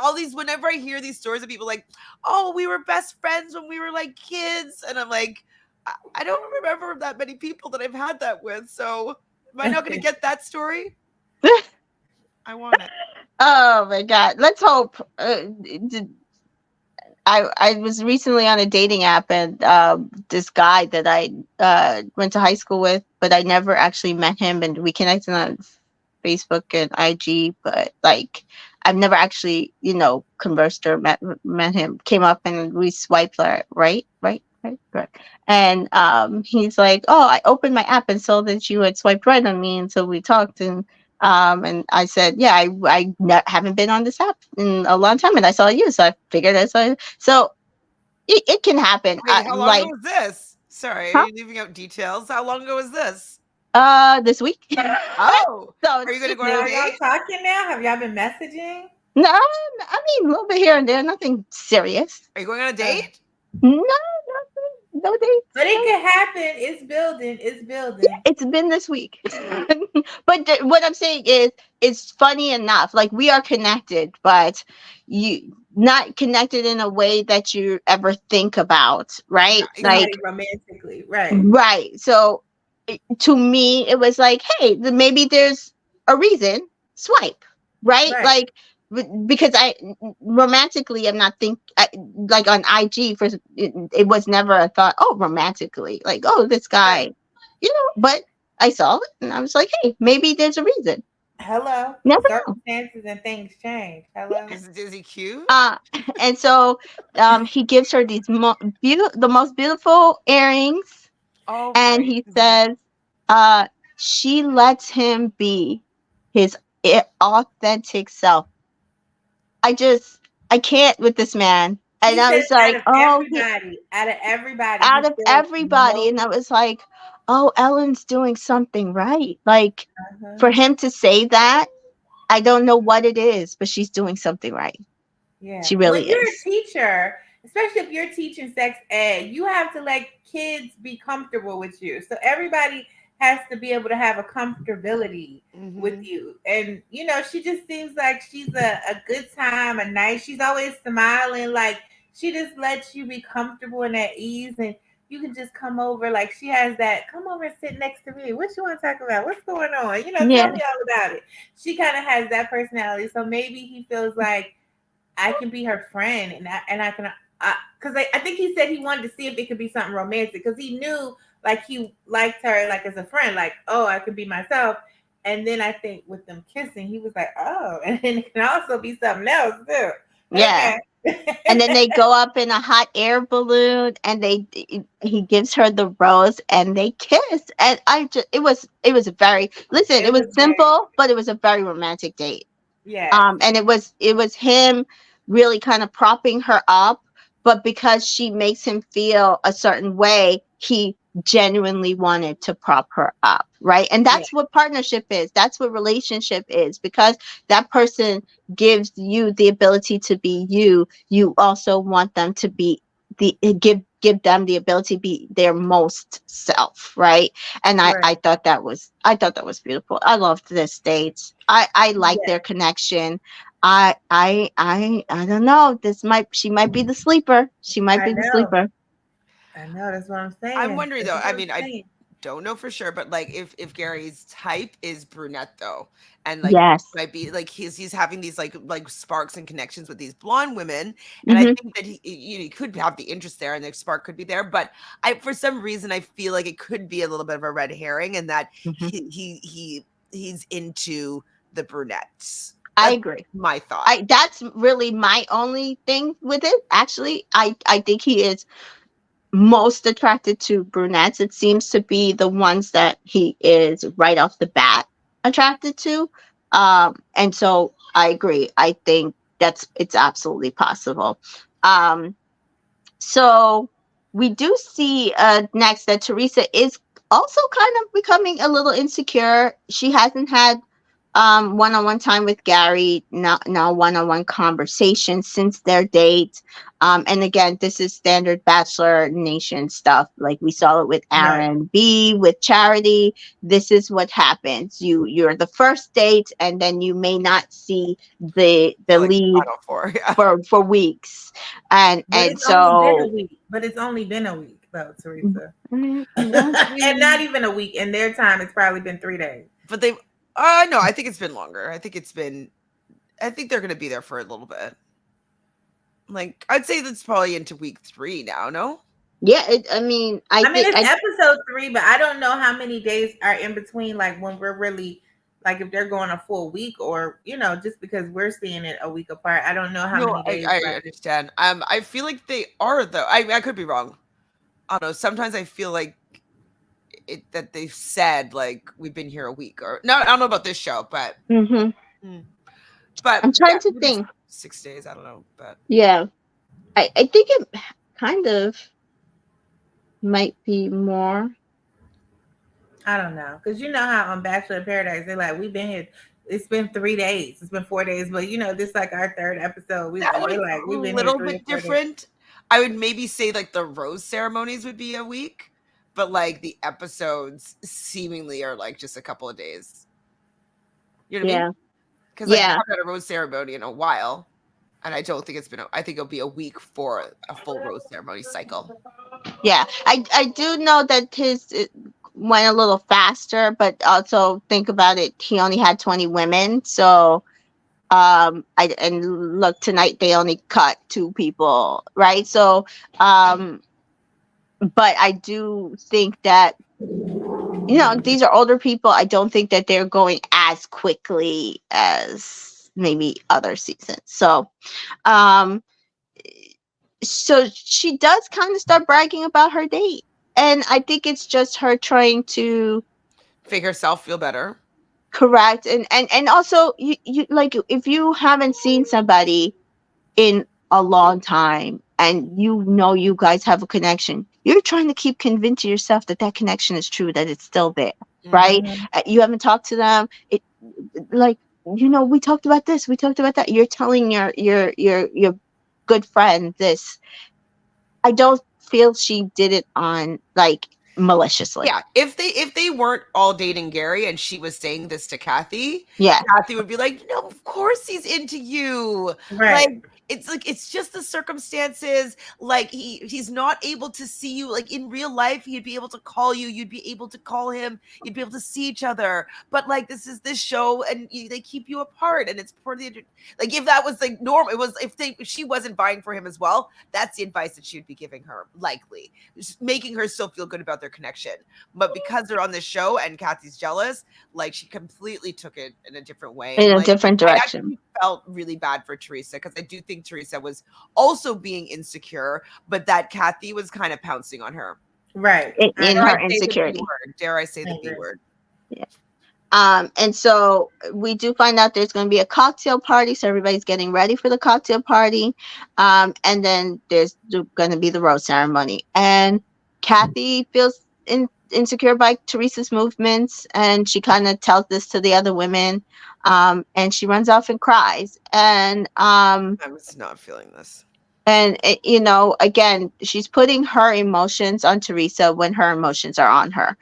all these whenever I hear these stories of people like, oh, we were best friends when we were like kids, and I'm like, I don't remember that many people that I've had that with, so am I not gonna get that story? I want it. Oh my God. Let's hope. I was recently on a dating app, and this guy that I went to high school with, but I never actually met him, and we connected on Facebook and IG, but like I've never actually conversed or met him. Came up and we swiped right, and he's like, "Oh, I opened my app and saw that you had swiped right on me, and so we talked." And I said, yeah, haven't been on this app in a long time, and I saw you, so I figured I saw you. So it can happen. Wait, how long ago Like, was this? Sorry, are huh? you leaving out details? How long ago was this? This week. Oh, So are you gonna go Now, on are a y'all date? talking now? Have y'all been messaging? no, I mean a little bit here and there, nothing serious. Are you going on a Uh, date? No, No dates. But it could happen. It's building. It's building. It's been this week. But what I'm saying is, it's funny enough. Like, we are connected, but you not connected in a way that you ever think about, right? Exactly. Like, Somebody romantically, right? right. So to me, it was like, hey, maybe there's a reason. Swipe, right? Right. Like, because romantically, I'm not like on IG for it was never a thought. Oh, romantically, like, oh, this Right. guy, But I saw it and I was like, hey, maybe there's a reason. Hello. Never know. Circumstances and things change. Hello. Is he cute? Uh, and so he gives her these the most beautiful earrings, Oh, and right. he says, she lets him be his authentic self. I can't with this man. And He I said was like, oh, out of everybody, out he of feels everybody. most. And I was like, oh, Ellen's doing something right. Like, Uh-huh. for him to say that, I don't know what it is, but she's doing something right. Yeah. She When really you're a is. teacher, especially if you're teaching sex ed, you have to let kids be comfortable with you. So everybody has to be able to have a comfortability with Mhm. you. And she just seems like she's a good time, a nice. She's always smiling, like she just lets you be comfortable and at ease, and you can just come over. Like she has that, come over and sit next to me. What you want to talk about? What's going on? Tell Yeah. me all about it. She kind of has that personality. So maybe he feels like I can be her friend, and I can, because I think he said he wanted to see if it could be something romantic, because he knew like he liked her like as a friend, like, oh, I could be myself. And then I think with them kissing, he was like, oh, and then it can also be something else too. Yeah. Okay. And then they go up in a hot air balloon, and he gives her the rose, and they kiss. And it was a very, listen, It it was was very, simple, but it was a very romantic date. yes, And it was him really kind of propping her up, but because she makes him feel a certain way, he genuinely wanted to prop her up, right? And yeah, that's what partnership is. That's what relationship is. Because that person gives you the ability to be you, you also want them to be give them the ability to be their most self, right? And I right, I thought that was beautiful. I loved this date. I like yeah. their connection. I don't know. She might be the sleeper. She might I be the know, sleeper. I know. That's what I'm I'm saying. wondering That's though. what I I'm mean, I saying. don't know for sure, but like if Gary's type is brunette though, and like Yes. might be like he's having these like sparks and connections with these blonde women, and I Hmm. think that he could have the interest there, and the spark could be there. But I for some reason I feel like it could be a little bit of a red herring, and that Hmm. he's into the brunettes. I That's agree. my thought. That's really my only thing with it. Actually, I think he is most attracted to brunettes. It seems to be the ones that he is right off the bat attracted to. And so I agree. I think it's absolutely possible. Um, so we do see next that Teresa is also kind of becoming a little insecure. She hasn't had one-on-one time with Gary, now one-on-one conversation since their date. And again, this is standard Bachelor Nation stuff. Like we saw it with Right. Aaron B, with Charity. This is what happens. You're the first date, and then you may not see the Like lead final four, yeah. for weeks. And But and it's only been a so week. But it's only been a week, though, Teresa. well, And not even a week. In their time, it's probably been 3 days. But they, no, I think it's been longer. I think it's been. I think they're gonna be there for a little bit. Like I'd say that's probably into week 3 now. No, yeah, I mean, I I mean, think it's episode 3, but I don't know how many days are in between, like when we're really, like if they're going a full week, or just because we're seeing it a week apart. I don't know how no, many days I left. understand. I feel like they are though. I could be wrong. I don't know. Sometimes I feel like that they've said like we've been here a week or no. I don't know about this show, but hmm mm, but I'm yeah, trying to maybe think. 6 days. I don't know, but Yeah, I think it kind of might be more. I don't know, because you know how on Bachelor in Paradise they're like, we've been here. It's been 3 days. It's been 4 days, but this like our third episode. that They're one's like, a we've been here little 3 or bit 4 days. different. I would maybe say like the rose ceremonies would be a week, but like the episodes seemingly are like just a couple of days. You know what I mean? Yeah. Because like we Yeah. haven't had a rose ceremony in a while, and I don't think it's been. I think it'll be a week for a full rose ceremony cycle. Yeah. I do know that his it went a little faster, but also think about it. He only had 20 women, so I and look, tonight they only cut 2 people, right? So but I do think that, these are older people. I don't think that they're going as quickly as maybe other seasons. Um so she does kind of start bragging about her date, and I think it's just her trying to Make herself feel better. correct. And also, you like, if you haven't seen somebody in a long time and you guys have a connection, you're trying to keep convincing yourself that that connection is true, that it's still there, right? Mhm. You haven't talked to them, like, we talked about this, we talked about that. You're telling your good friend this. I don't feel she did it on, like, maliciously. Yeah, if they weren't all dating Gerry and she was saying this to Kathy, Yeah. Kathy would be like, "No, of course he's into you." Right. Like it's just the circumstances. Like he's not able to see you. Like in real life, he'd be able to call you. You'd be able to call him. You'd be able to see each other. But like this show, and they keep you apart, and it's part of the like if that was like normal, it was if she wasn't vying for him as well. That's the advice that she would be giving her, likely, just making her still feel good about their connection. But because they're on the show and Kathy's jealous, like she completely took it in a different way. In And a like different I direction. actually felt really bad for Teresa because I do think Teresa was also being insecure, but that Kathy was kind of pouncing on her. Right. In Dare I her say the B insecurity. word? Dare I say I the B agree. word? Yeah. And so we do find out there's going to be a cocktail party, so everybody's getting ready for the cocktail party. And then there's going to be the rose ceremony, and Kathy feels insecure by Teresa's movements, and she kind of tells this to the other women. And she runs off and cries, I was not feeling this. and again, she's putting her emotions on Teresa when her emotions are on her,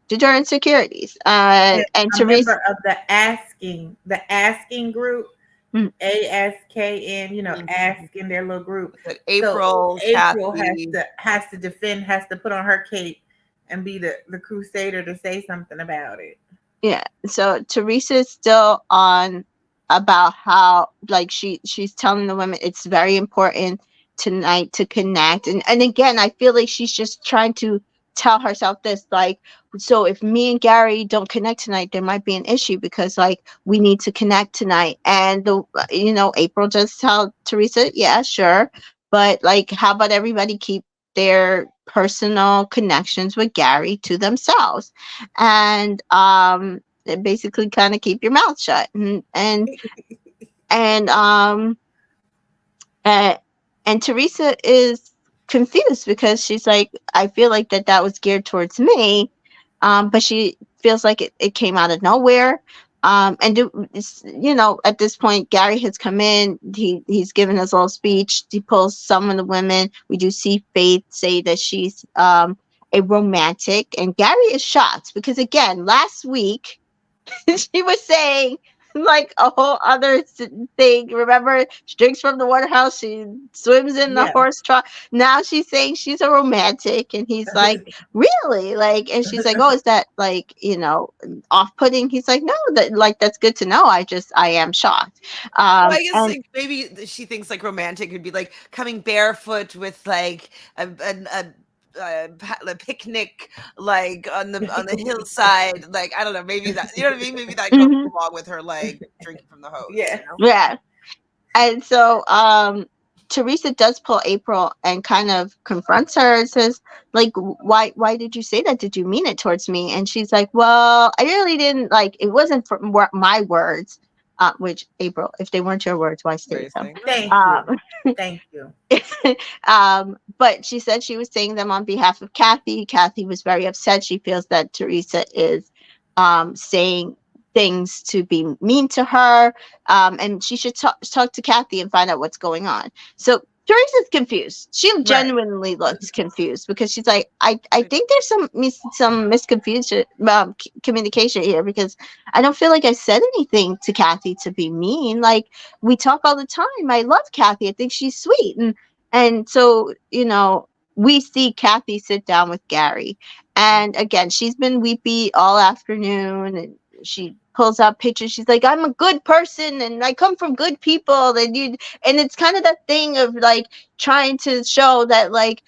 due to her insecurities. And And a Teresa. member of the asking group, Mm. ASKN, Mhm. asking their little group. But So April, April Kathy, has to defend, has to put on her cape and be the crusader to say something about it. Yeah, so Teresa's still on about how, like, she's telling the women it's very important tonight to connect, and again, I feel like she's just trying to tell herself this, like, so if me and Gerry don't connect tonight, there might be an issue, because, like, we need to connect tonight. And April just tell Teresa, yeah, sure, but, like, how about everybody keep their personal connections with Gerry to themselves, and basically kind of keep your mouth shut, and uh, and Teresa is confused, because she's like, I feel like that was geared towards me, but she feels like it came out of nowhere. At this point, Gerry has come in. He's given his little speech. He pulls some of the women. We do see Faith say that she's a romantic, and Gerry is shocked, because, again, last week she was saying, like, a whole other thing. Remember, she drinks from the water house, she swims in the Yeah. horse trough. Now she's saying she's a romantic, and he's like, really? Like, and she's like, oh, is that, like, off-putting? He's like, no, that's good to know. I am shocked. well, I guess And like maybe she thinks like romantic would be like coming barefoot with like a picnic like on the hillside. Like I don't know, maybe that you know what I mean. Maybe that goes Mhm. along with her like drinking from the hose. Yeah. You know? Yeah. And so Teresa does pull April and kind of confronts her and says, like, why did you say that? Did you mean it towards me? And she's like, well, I really didn't, like, it wasn't from my words. Which, April, if they weren't your words, why state them? Thank Um, you. Thank you. But she said she was saying them on behalf of Kathy. Kathy was very upset. She feels that Teresa is saying things to be mean to her, and she should talk to Kathy and find out what's going on. So Teresa's confused. She Right. genuinely looks confused because she's like, I think there's some misconfusion, communication here, because I don't feel like I said anything to Kathy to be mean. Like, we talk all the time. I love Kathy. I think she's sweet, and so, we see Kathy sit down with Gerry, and again, she's been weepy all afternoon, and she pulls out pictures. She's like, I'm a good person, and I come from good people, and it's kind of that thing of like trying to show that, like,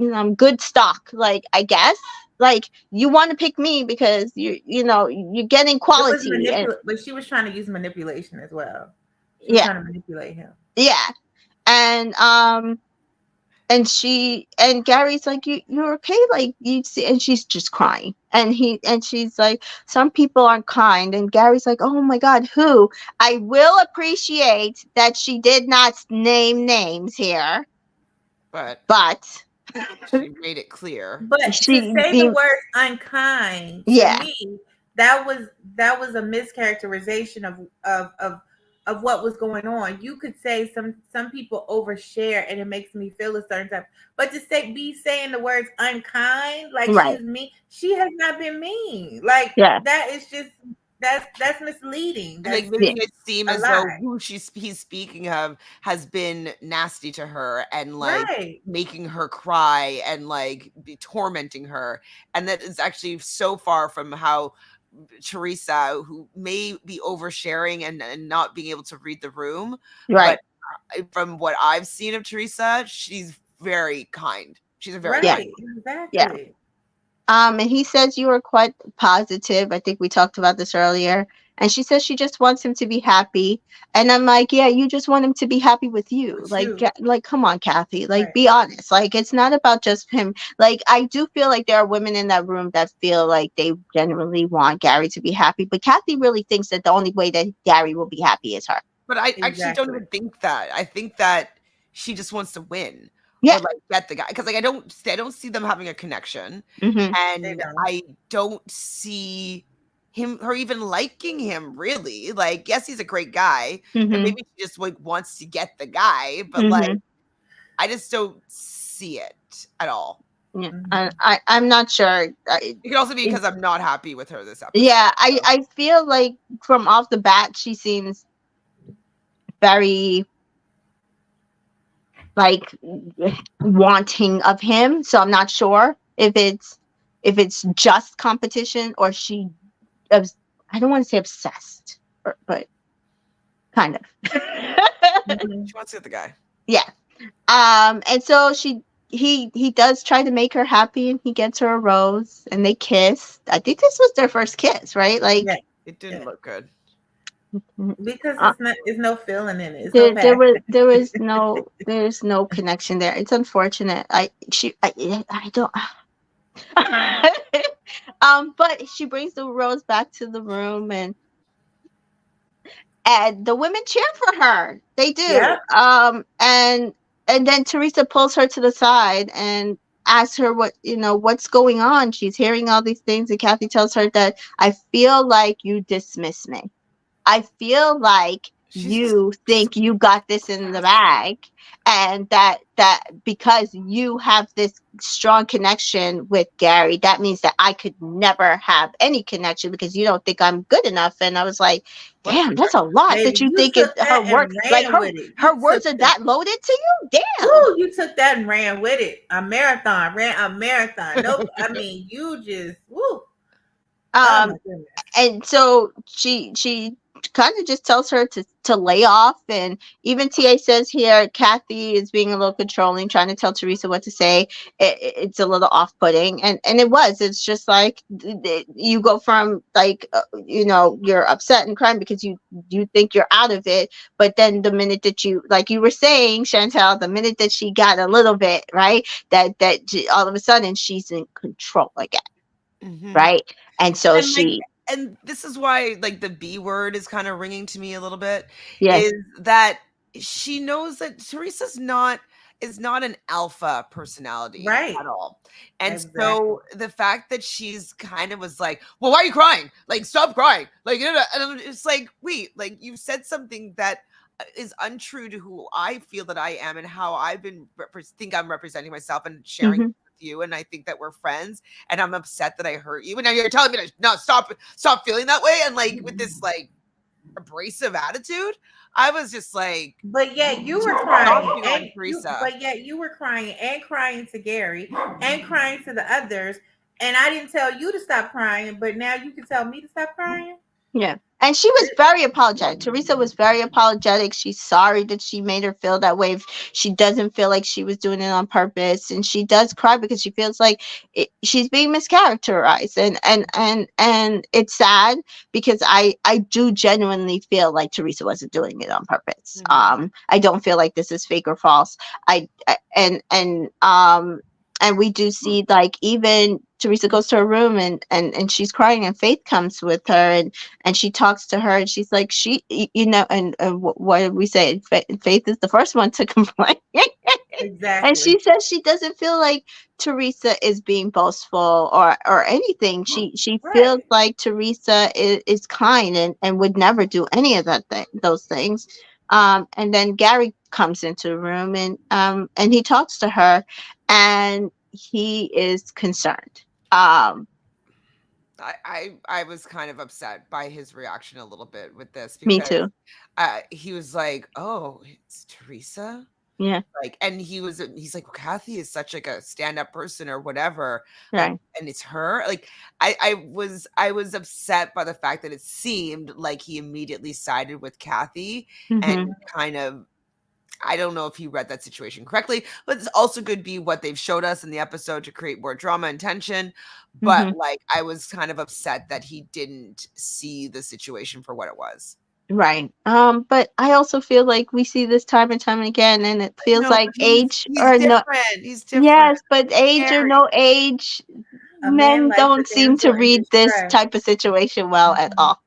I'm good stock, like, I guess, like, you want to pick me because you're getting It was quality. And but she was trying to use manipulation as well. She was yeah, trying to manipulate him. yeah. And Gary's like, you're okay, like, you see, and she's just crying, and she's like, some people aren't kind, and Gary's like, oh my god, who? I will appreciate that she did not name names here, But but she made it clear. But to she say the word unkind, to yeah, me, that was a mischaracterization of what was going on. You could say some people overshare and it makes me feel a certain type. But to be saying the words unkind, like right, she's mean, she has not been mean. Like, yeah, that is just that's misleading. Like That's yeah, making it seem a as though lie. who he's speaking of has been nasty to her and like Right. making her cry and like be tormenting her. And that is actually so far from how Teresa, who may be oversharing and not being able to read the room, right, but from what I've seen of Teresa, she's very kind. She's a very yeah, kind Right. woman. yeah. Exactly. And he says you were quite positive. I think we talked about this earlier. And she says she just wants him to be happy. And I'm like, yeah, you just want him to be happy with you. With Like, you. come on, Kathy. Like, Right. be honest. Like, it's not about just him. Like, I do feel like there are women in that room that feel like they genuinely want Gary to be happy. But Kathy really thinks that the only way that Gary will be happy is her. But I actually don't Exactly. even think that. I think that she just wants to win Yeah. or like get the guy because like I don't see them having a connection, Mm-hmm. They and don't. I don't see her even liking him really. Like, yes, he's a great guy, and Mm-hmm. maybe she just like wants to get the guy, but like Mm-hmm. I just don't see it at all. Yeah. Mhm. I'm not sure. It could also be because I'm not happy with her this episode. Yeah, So. I feel like from off the bat she seems very like wanting of him. So I'm not sure if it's just competition or she I don't want to say obsessed, but kind of. Mhm. She wants to get the guy. Yeah. And so he does try to make her happy, and he gets her a rose, and they kiss. I think this was their first kiss, right? Like, Yeah. It didn't Yeah. look good. Because uh, it's no feeling in it. It's no there was there's no connection there. It's unfortunate. I don't. But she brings the rose back to the room, and the women cheer for her. They do. Yeah. And then Teresa pulls her to the side and asks her what's going on. She's hearing all these things, and Kathy tells her that I feel like you dismiss me. I feel like She's just you think you got this in the bag, and that because you have this strong connection with Gary, that means that I could never have any connection because you don't think I'm good enough. And I was like, damn, that's a lot that Baby, you you think it took her that word, and like ran with it. her You words took are that. that loaded to you. Damn. Woo, you took that and ran with it. A marathon. Ran a marathon. Nope. I mean, you just woo. Oh Um my goodness. and so she kind of just tells her to lay off, and even TA says here Kathy is being a little controlling, trying to tell Teresa what to say. It's a little off-putting, and it's just like you go from like you're upset and crying because you think you're out of it, but then the minute that you, like you were saying, Chantel, the minute that she got a little bit right, all of a sudden she's in control again. Mhm. Right. And so And like, and this is why like the B word is kind of ringing to me a little bit, yes, is that she knows that Teresa's is not an alpha personality Right. at all. And Exactly. so the fact that she's kind of was like, well, why are you crying? Like, stop crying. Like, and it's like, wait, like you said something that is untrue to who I feel that I am and how I've been think I'm representing myself and sharing Mhm. with you, and I think that we're friends, and I'm upset that I hurt you, and now you're telling me to no, stop feeling that way, and like with this like abrasive attitude. I was just like But yet you were crying, stomping on and Teresa. you were crying and crying to Gerry and crying to the others, and I didn't tell you to stop crying, but now you can tell me to stop crying. Yeah. And she was very apologetic. Teresa was very apologetic. She's sorry that she made her feel that way. She doesn't feel like she was doing it on purpose, and she does cry because she feels like she's being mischaracterized. And it's sad because I do genuinely feel like Teresa wasn't doing it on purpose. Mhm. I don't feel like this is fake or false. And we do see, like, even Teresa goes to her room, and she's crying, and Faith comes with her, and she talks to her, and she's like, what did we say? Faith is the first one to complain. And Exactly. she says she doesn't feel like Teresa is being boastful or anything. She feels Right. like Teresa is kind, and would never do any of those things. And then Gary comes into the room, and he talks to her, and he is concerned. I was kind of upset by his reaction a little bit with this Me because too. he was like, "Oh, it's Teresa." Yeah. Like, and he's like, well, Kathy is such like a stand-up person or whatever, like, Right. and it's her. Like, I was upset by the fact that it seemed like he immediately sided with Kathy and Hmm. kind of, I don't know if he read that situation correctly, but this also could be what they've showed us in the episode to create more drama and tension. But Hmm. like, I was kind of upset that he didn't see the situation for what it was. Right. But I also feel like we see this time and time again, and it feels No, like but he's age he's or no. different. He's different. Yes, but age or Harry. no age, A man men likes a don't seem damsel to in read this distress. type of situation well at Mhm. all.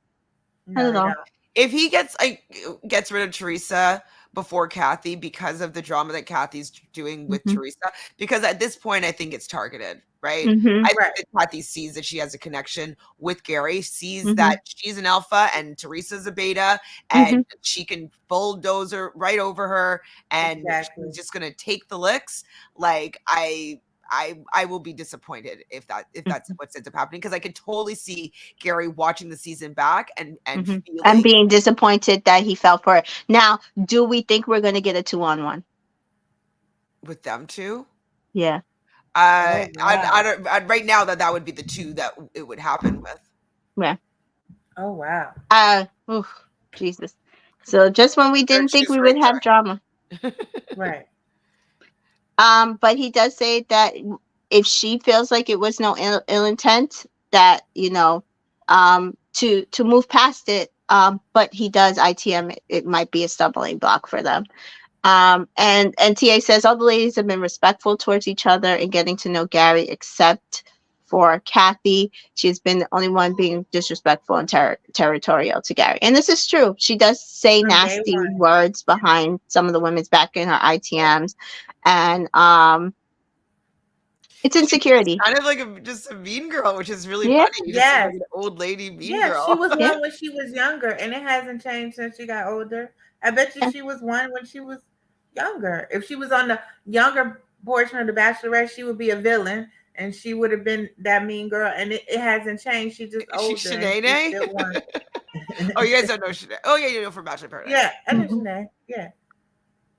Not No, at they all. don't. If he gets rid of Teresa before Kathy because of the drama that Kathy's doing with Hmm. Teresa, because at this point I think it's targeted, right? Hmm. I think Right. that Kathy sees that she has a connection with Gerry, sees Hmm. that she's an alpha and Teresa's a beta, Hmm. and she can bulldoze her right over her, and she's Exactly. just gonna take the licks. Like I will be disappointed if that's what ends up happening, because I could totally see Gerry watching the season back and Hmm. And feeling being disappointed that he fell for it. Now, do we think we're going to get a 2-on-1? with them too. Yeah. Oh I wow. don't right now that would be the two that it would happen with. Yeah. Oh wow. Oof, Jesus. So just when we Gotta didn't think choose we right would have drama. there. Right. But he does say that if she feels like it was no ill intent, that, to move past it. But he does ITM it, it might be a stumbling block for them. And TA says all the ladies have been respectful towards each other and getting to know Gary, except for Kathy. She's been the only one being disrespectful and territorial to Gary. And this is true. She does say From day nasty one. words behind some of the women's back in her ITMs. And it's She's insecurity. kind of like just a mean girl, which is really Yeah. funny. You just seem like Yes. an old lady mean Yeah, she girl. was Yeah. one when she was younger, and it hasn't changed since she got older. I bet you she was one when she was younger. If she was on the younger portion of the Bachelorette, she would be a villain, and she would have been that mean girl. And it hasn't changed. She's just Is she older, and she's Shanae? still one. Oh, you guys don't know Shanae. Oh yeah, you know from Bachelor in Paradise. Yeah, I know Mhm. Shanae. Yeah.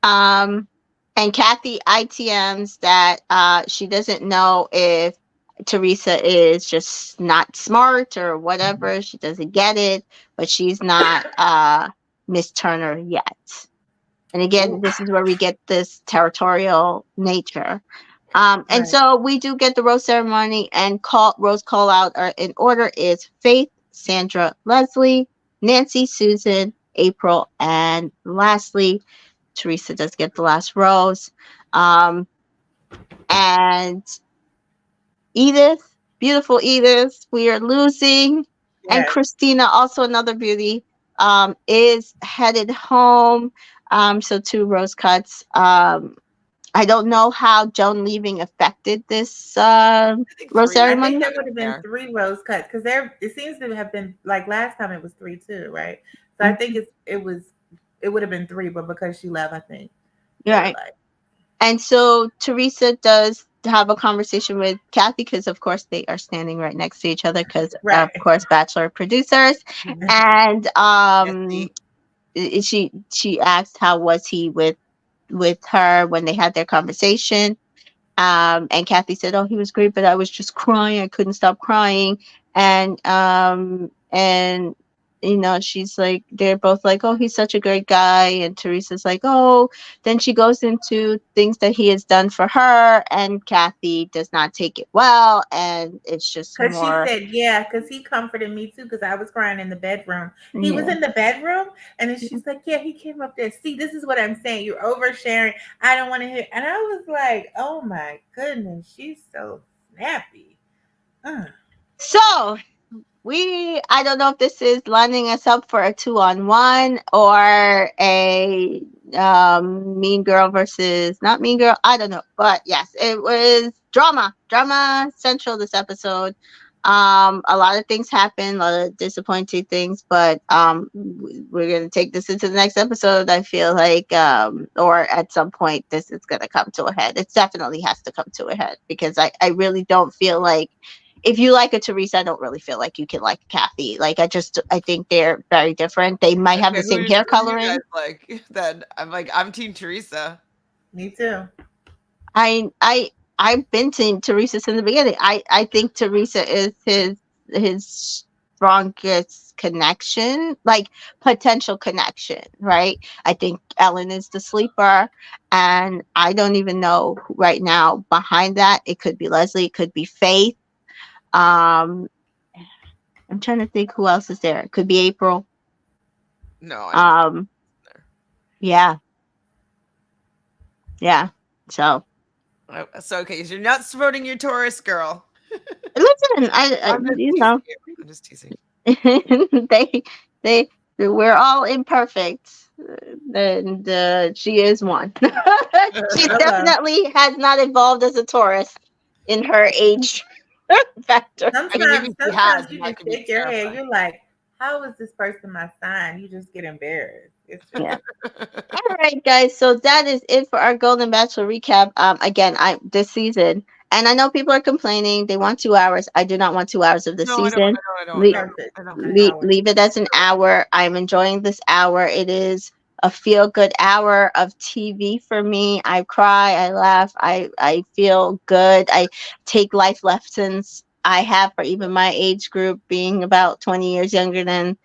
Um, and Kathy ITMs that she doesn't know if Teresa is just not smart or whatever. She doesn't get it, but she's not Miss Turner yet. And again, Ooh, this is where we get this territorial nature. And right. so we do get the rose ceremony, and rose call out in order is Faith, Sandra, Leslie, Nancy, Susan, April, and lastly, Teresa does get the last rose. Um, and Edith, beautiful Edith, we are losing. And Yes. Christina, also another beauty, is headed home. So two rose cuts. I don't know how Joan leaving affected this I think rose three. I think ceremony. there I would don't have been care. 3 rose cuts because there it seems to have been like last time it was 3 too, right? So I think Mhm. it it would have been 3, but because she left, I think they were Right. like, And so Teresa does have a conversation with Kathy because, of course, they are standing right next to each other because, of right. course, Bachelor producers. And Jesse. she asked how was he with her when they had their conversation. And Kathy said, "Oh, he was great, but I was just crying. I couldn't stop crying." And she's like, they're both like, "Oh, he's such a great guy." And Teresa's like, "Oh." Then she goes into things that he has done for her, and Kathy does not take it well, and it's just Because she more, said, yeah, because he comforted me too, because I was crying in the bedroom. He was yeah. in the bedroom, and then she's like, yeah, he came up there. See, this is what I'm saying. You're oversharing. I don't want to hear. And I was like, oh my goodness, she's so snappy. Uh, So I don't know if this is lining us up for a 2-on-1 or a mean girl versus not mean girl. I don't know. But yes, it was drama central this episode. A lot of things happened, a lot of disappointing things, but we're gonna take this into the next episode. I feel like or at some point this is gonna come to a head. It definitely has to come to a head because I really don't feel like if you like a Teresa, I don't really feel like you can like Kathy. Like I think they're very different. They might have Okay, the same hair who do you guys coloring. like? Then I'm Team Teresa. me too. I I I've been to Teresa since the beginning. I think Teresa is his strongest connection, like potential connection, right? I think Ellen is the sleeper, and I don't even know right now behind that. It could be Leslie, it could be Faith. Um, I'm trying to think who else is there. It could be April. No, I don't think Um, there. yeah, yeah. So So okay, so you're not voting your Taurus girl. listen, I I'm just you teasing know, you. I'm just teasing. they they we're all imperfect, and she is one. She Hello. definitely has not evolved as a Taurus in her age factor. I mean, Sometimes, maybe she has, sometimes you and that just could be shake your head. terrifying. You're like, how is this person my sign? You just get embarrassed. It's just Yeah. All right, guys. So that is it for our Golden Bachelor recap. Again, I this season, and I know people are complaining. They want 2 hours. I do not want 2 hours of this No, I don't. season. I don't. I don't. No, perfect. I don't. An hour. Leave it as an hour. I'm enjoying this hour. It is a feel good hour of TV for me. I cry, I laugh, I feel good. I take life lessons I have for even my age group, being about 20 years younger than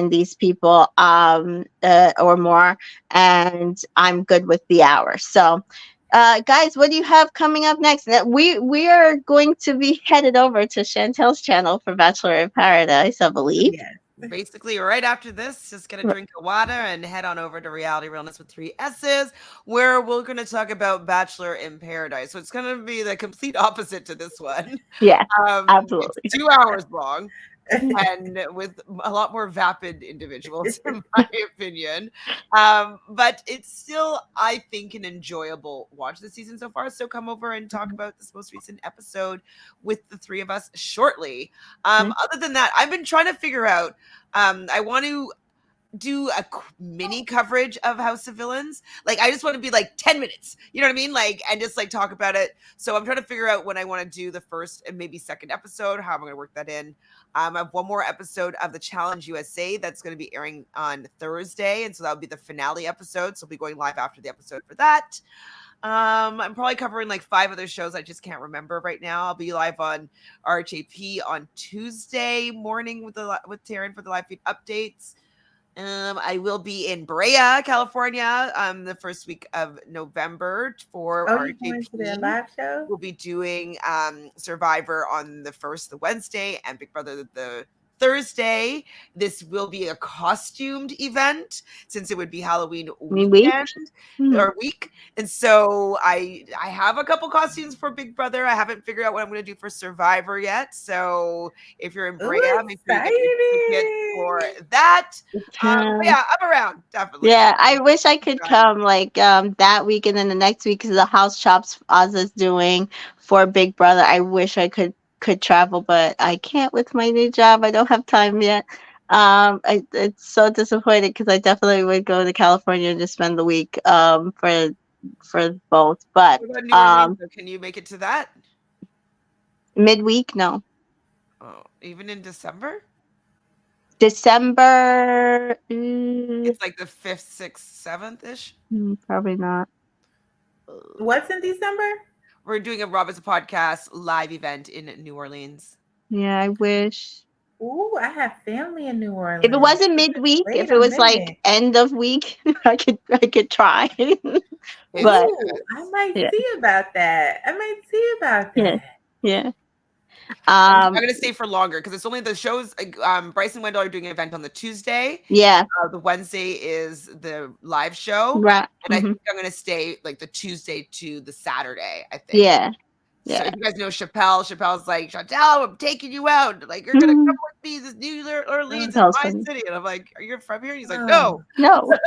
these people, or more, and I'm good with the hour. So guys, what do you have coming up next? We are going to be headed over to Chantel's channel for Bachelor in Paradise, I believe. Yes. Basically, right after this, just get a drink of water and head on over to Reality Realness with 3 S's, where we're going to talk about Bachelor in Paradise. So it's going to be the complete opposite to this one. Yeah, It's absolutely. 2 hours long and with a lot more vapid individuals, in my opinion. But it's still, I think, an enjoyable watch this season so far. So come over and talk about this most recent episode with the 3 of us shortly. Other than that, I've been trying to figure out. I want to do a mini coverage of House of Villains. Like, I just want to be like 10 minutes, you know what I mean? Like, and just like talk about it. So I'm trying to figure out when I want to do the first and maybe second episode, how I'm going to work that in. I have one more episode of the Challenge USA that's going to be airing on Thursday. And so that'll be the finale episode. So I'll be going live after the episode for that. I'm probably covering like 5 other shows I just can't remember right now. I'll be live on RHAP on Tuesday morning with Taryn for the live feed updates. I will be in Brea, California, the first week of November for Oh, you going to their RJP. live show? We'll be doing Survivor on the first, the Wednesday, and Big Brother the Thursday. This will be a costumed event since it would be Halloween Week. weekend or week. And so I have a couple costumes for Big Brother. I haven't figured out what I'm going to do for Survivor yet. So if you're in Brea, Ooh, make sure you get your ticket for that. But yeah, I'm around, definitely. Yeah, I wish I could come like that week and then the next week because the house chops Oz's doing for Big Brother. I wish I could travel, but I can't with my new job. I don't have time yet. It's so disappointing because I definitely would go to California to spend the week for both, but What about New Orleans? Though? Can you make it to that? midweek, no. Oh, even in December? December, It's like the 5th, 6th, 7th ish. probably not. What's in December? We're doing a Robert's podcast live event in New Orleans. Yeah, I wish. Ooh, I have family in New Orleans. If it wasn't midweek, Wait if a it was like minute. end of week, I could try. But Ooh, I might yeah, see about that. I might see about yeah, that. yeah. I'm Um, gonna stay for longer because it's only the shows. Bryce and Wendell are doing an event on the Tuesday. yeah, The Wednesday is the live show, right. and I think I'm gonna stay like the Tuesday to the Saturday. I think. Yeah, So yeah. if you guys know Chappelle's like, Chantel, I'm taking you out. Like you're gonna come with me. This New Orleans is That was my funny. city, and I'm like, are you from here? And he's like, Oh, no.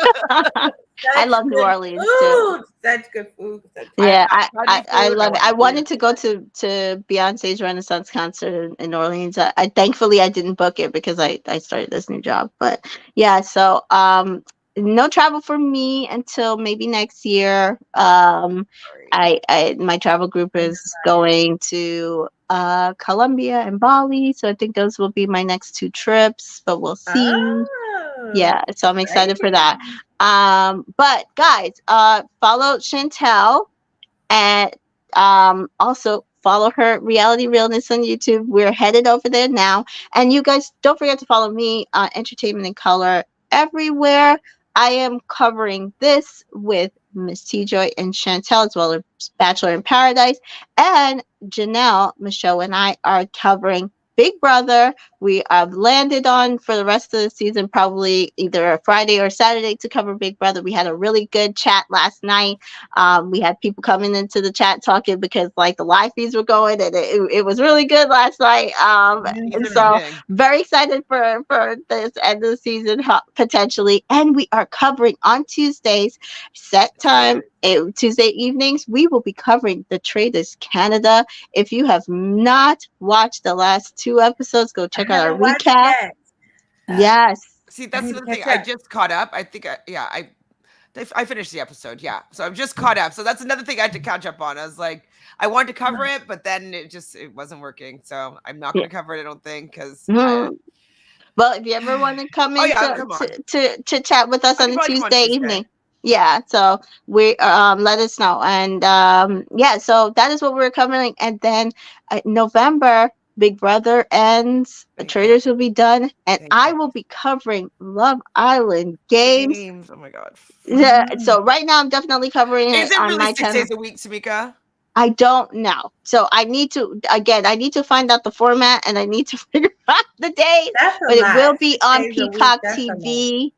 No, I such love New good Orleans too. food. Such good food. Such I Yeah, have Chinese I food. I love it. want I to wanted to go to Beyonce's Renaissance concert in New Orleans. I thankfully I didn't book it because I started this new job. But yeah, so no travel for me until maybe next year. Sorry. I my travel group I know is going to Colombia and Bali, so I think those will be my next two trips, but we'll see. Oh, Yeah, so I'm excited for that. exciting. But guys, follow Chantel and also follow her Reality Realness on YouTube. We're headed over there now. And you guys don't forget to follow me on Entertainment in Color everywhere. I am covering this with Miss T Joy and Chantel as well as Bachelor in Paradise. And Janelle, Michelle, and I are covering Big Brother. We have landed on for the rest of the season, probably either a Friday or Saturday to cover Big Brother. We had a really good chat last night. We had people coming into the chat talking because like the live feeds were going, and it was really good last night. He's And so amazing. very excited for this end of the season potentially. And we are covering on Tuesdays, set time. Tuesday evenings, we will be covering The Traders Canada. If you have not watched the last two episodes, go I check out our haven't watched recap. yet. Yes. See, I that's need to another thing. catch I up. just caught up. I think, I finished the episode. Yeah, so I'm just caught up. So that's another thing I had to catch up on. I was like, I wanted to cover it, but then it wasn't working. So I'm not Yeah. going to cover it. I don't think because. Mhm. Well, if you ever want to come Oh in yeah, come on. to chat with us I on can a probably come on Tuesday Tuesday. evening, yeah. So we let us know, and yeah. So that is what we're covering, and then November, Big Brother ends, Thank Traders will be done, and Thank I God. will be covering Love Island games. Games. Oh my God. Yeah, Mm. so right now I'm definitely covering Is it it on really my 6 days channel. a week, Tamika? I don't know. So I need to find out the format and I need to figure out the days, That's a but it lot. will be Six on days a week. Peacock That's a lot. TV.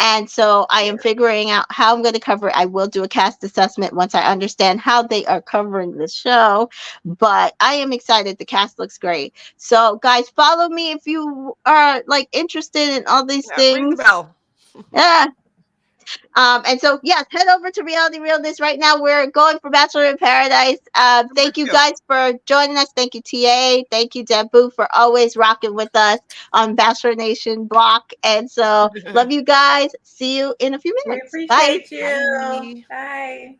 And so I am Yeah. figuring out how I'm going to cover it. I will do a cast assessment once I understand how they are covering the show. But I am excited. The cast looks great. So guys, follow me if you are like interested in all these Yeah, ring the things. bell. Yeah. And so, yes, head over to Reality Realness right now. We're going for Bachelor in Paradise. Thank you guys for joining us. Thank you, TA. Thank you, Debu, for always rocking with us on Bachelor Nation Block. And so, love you guys. See you in a few We minutes. Bye. appreciate you. Bye. Bye.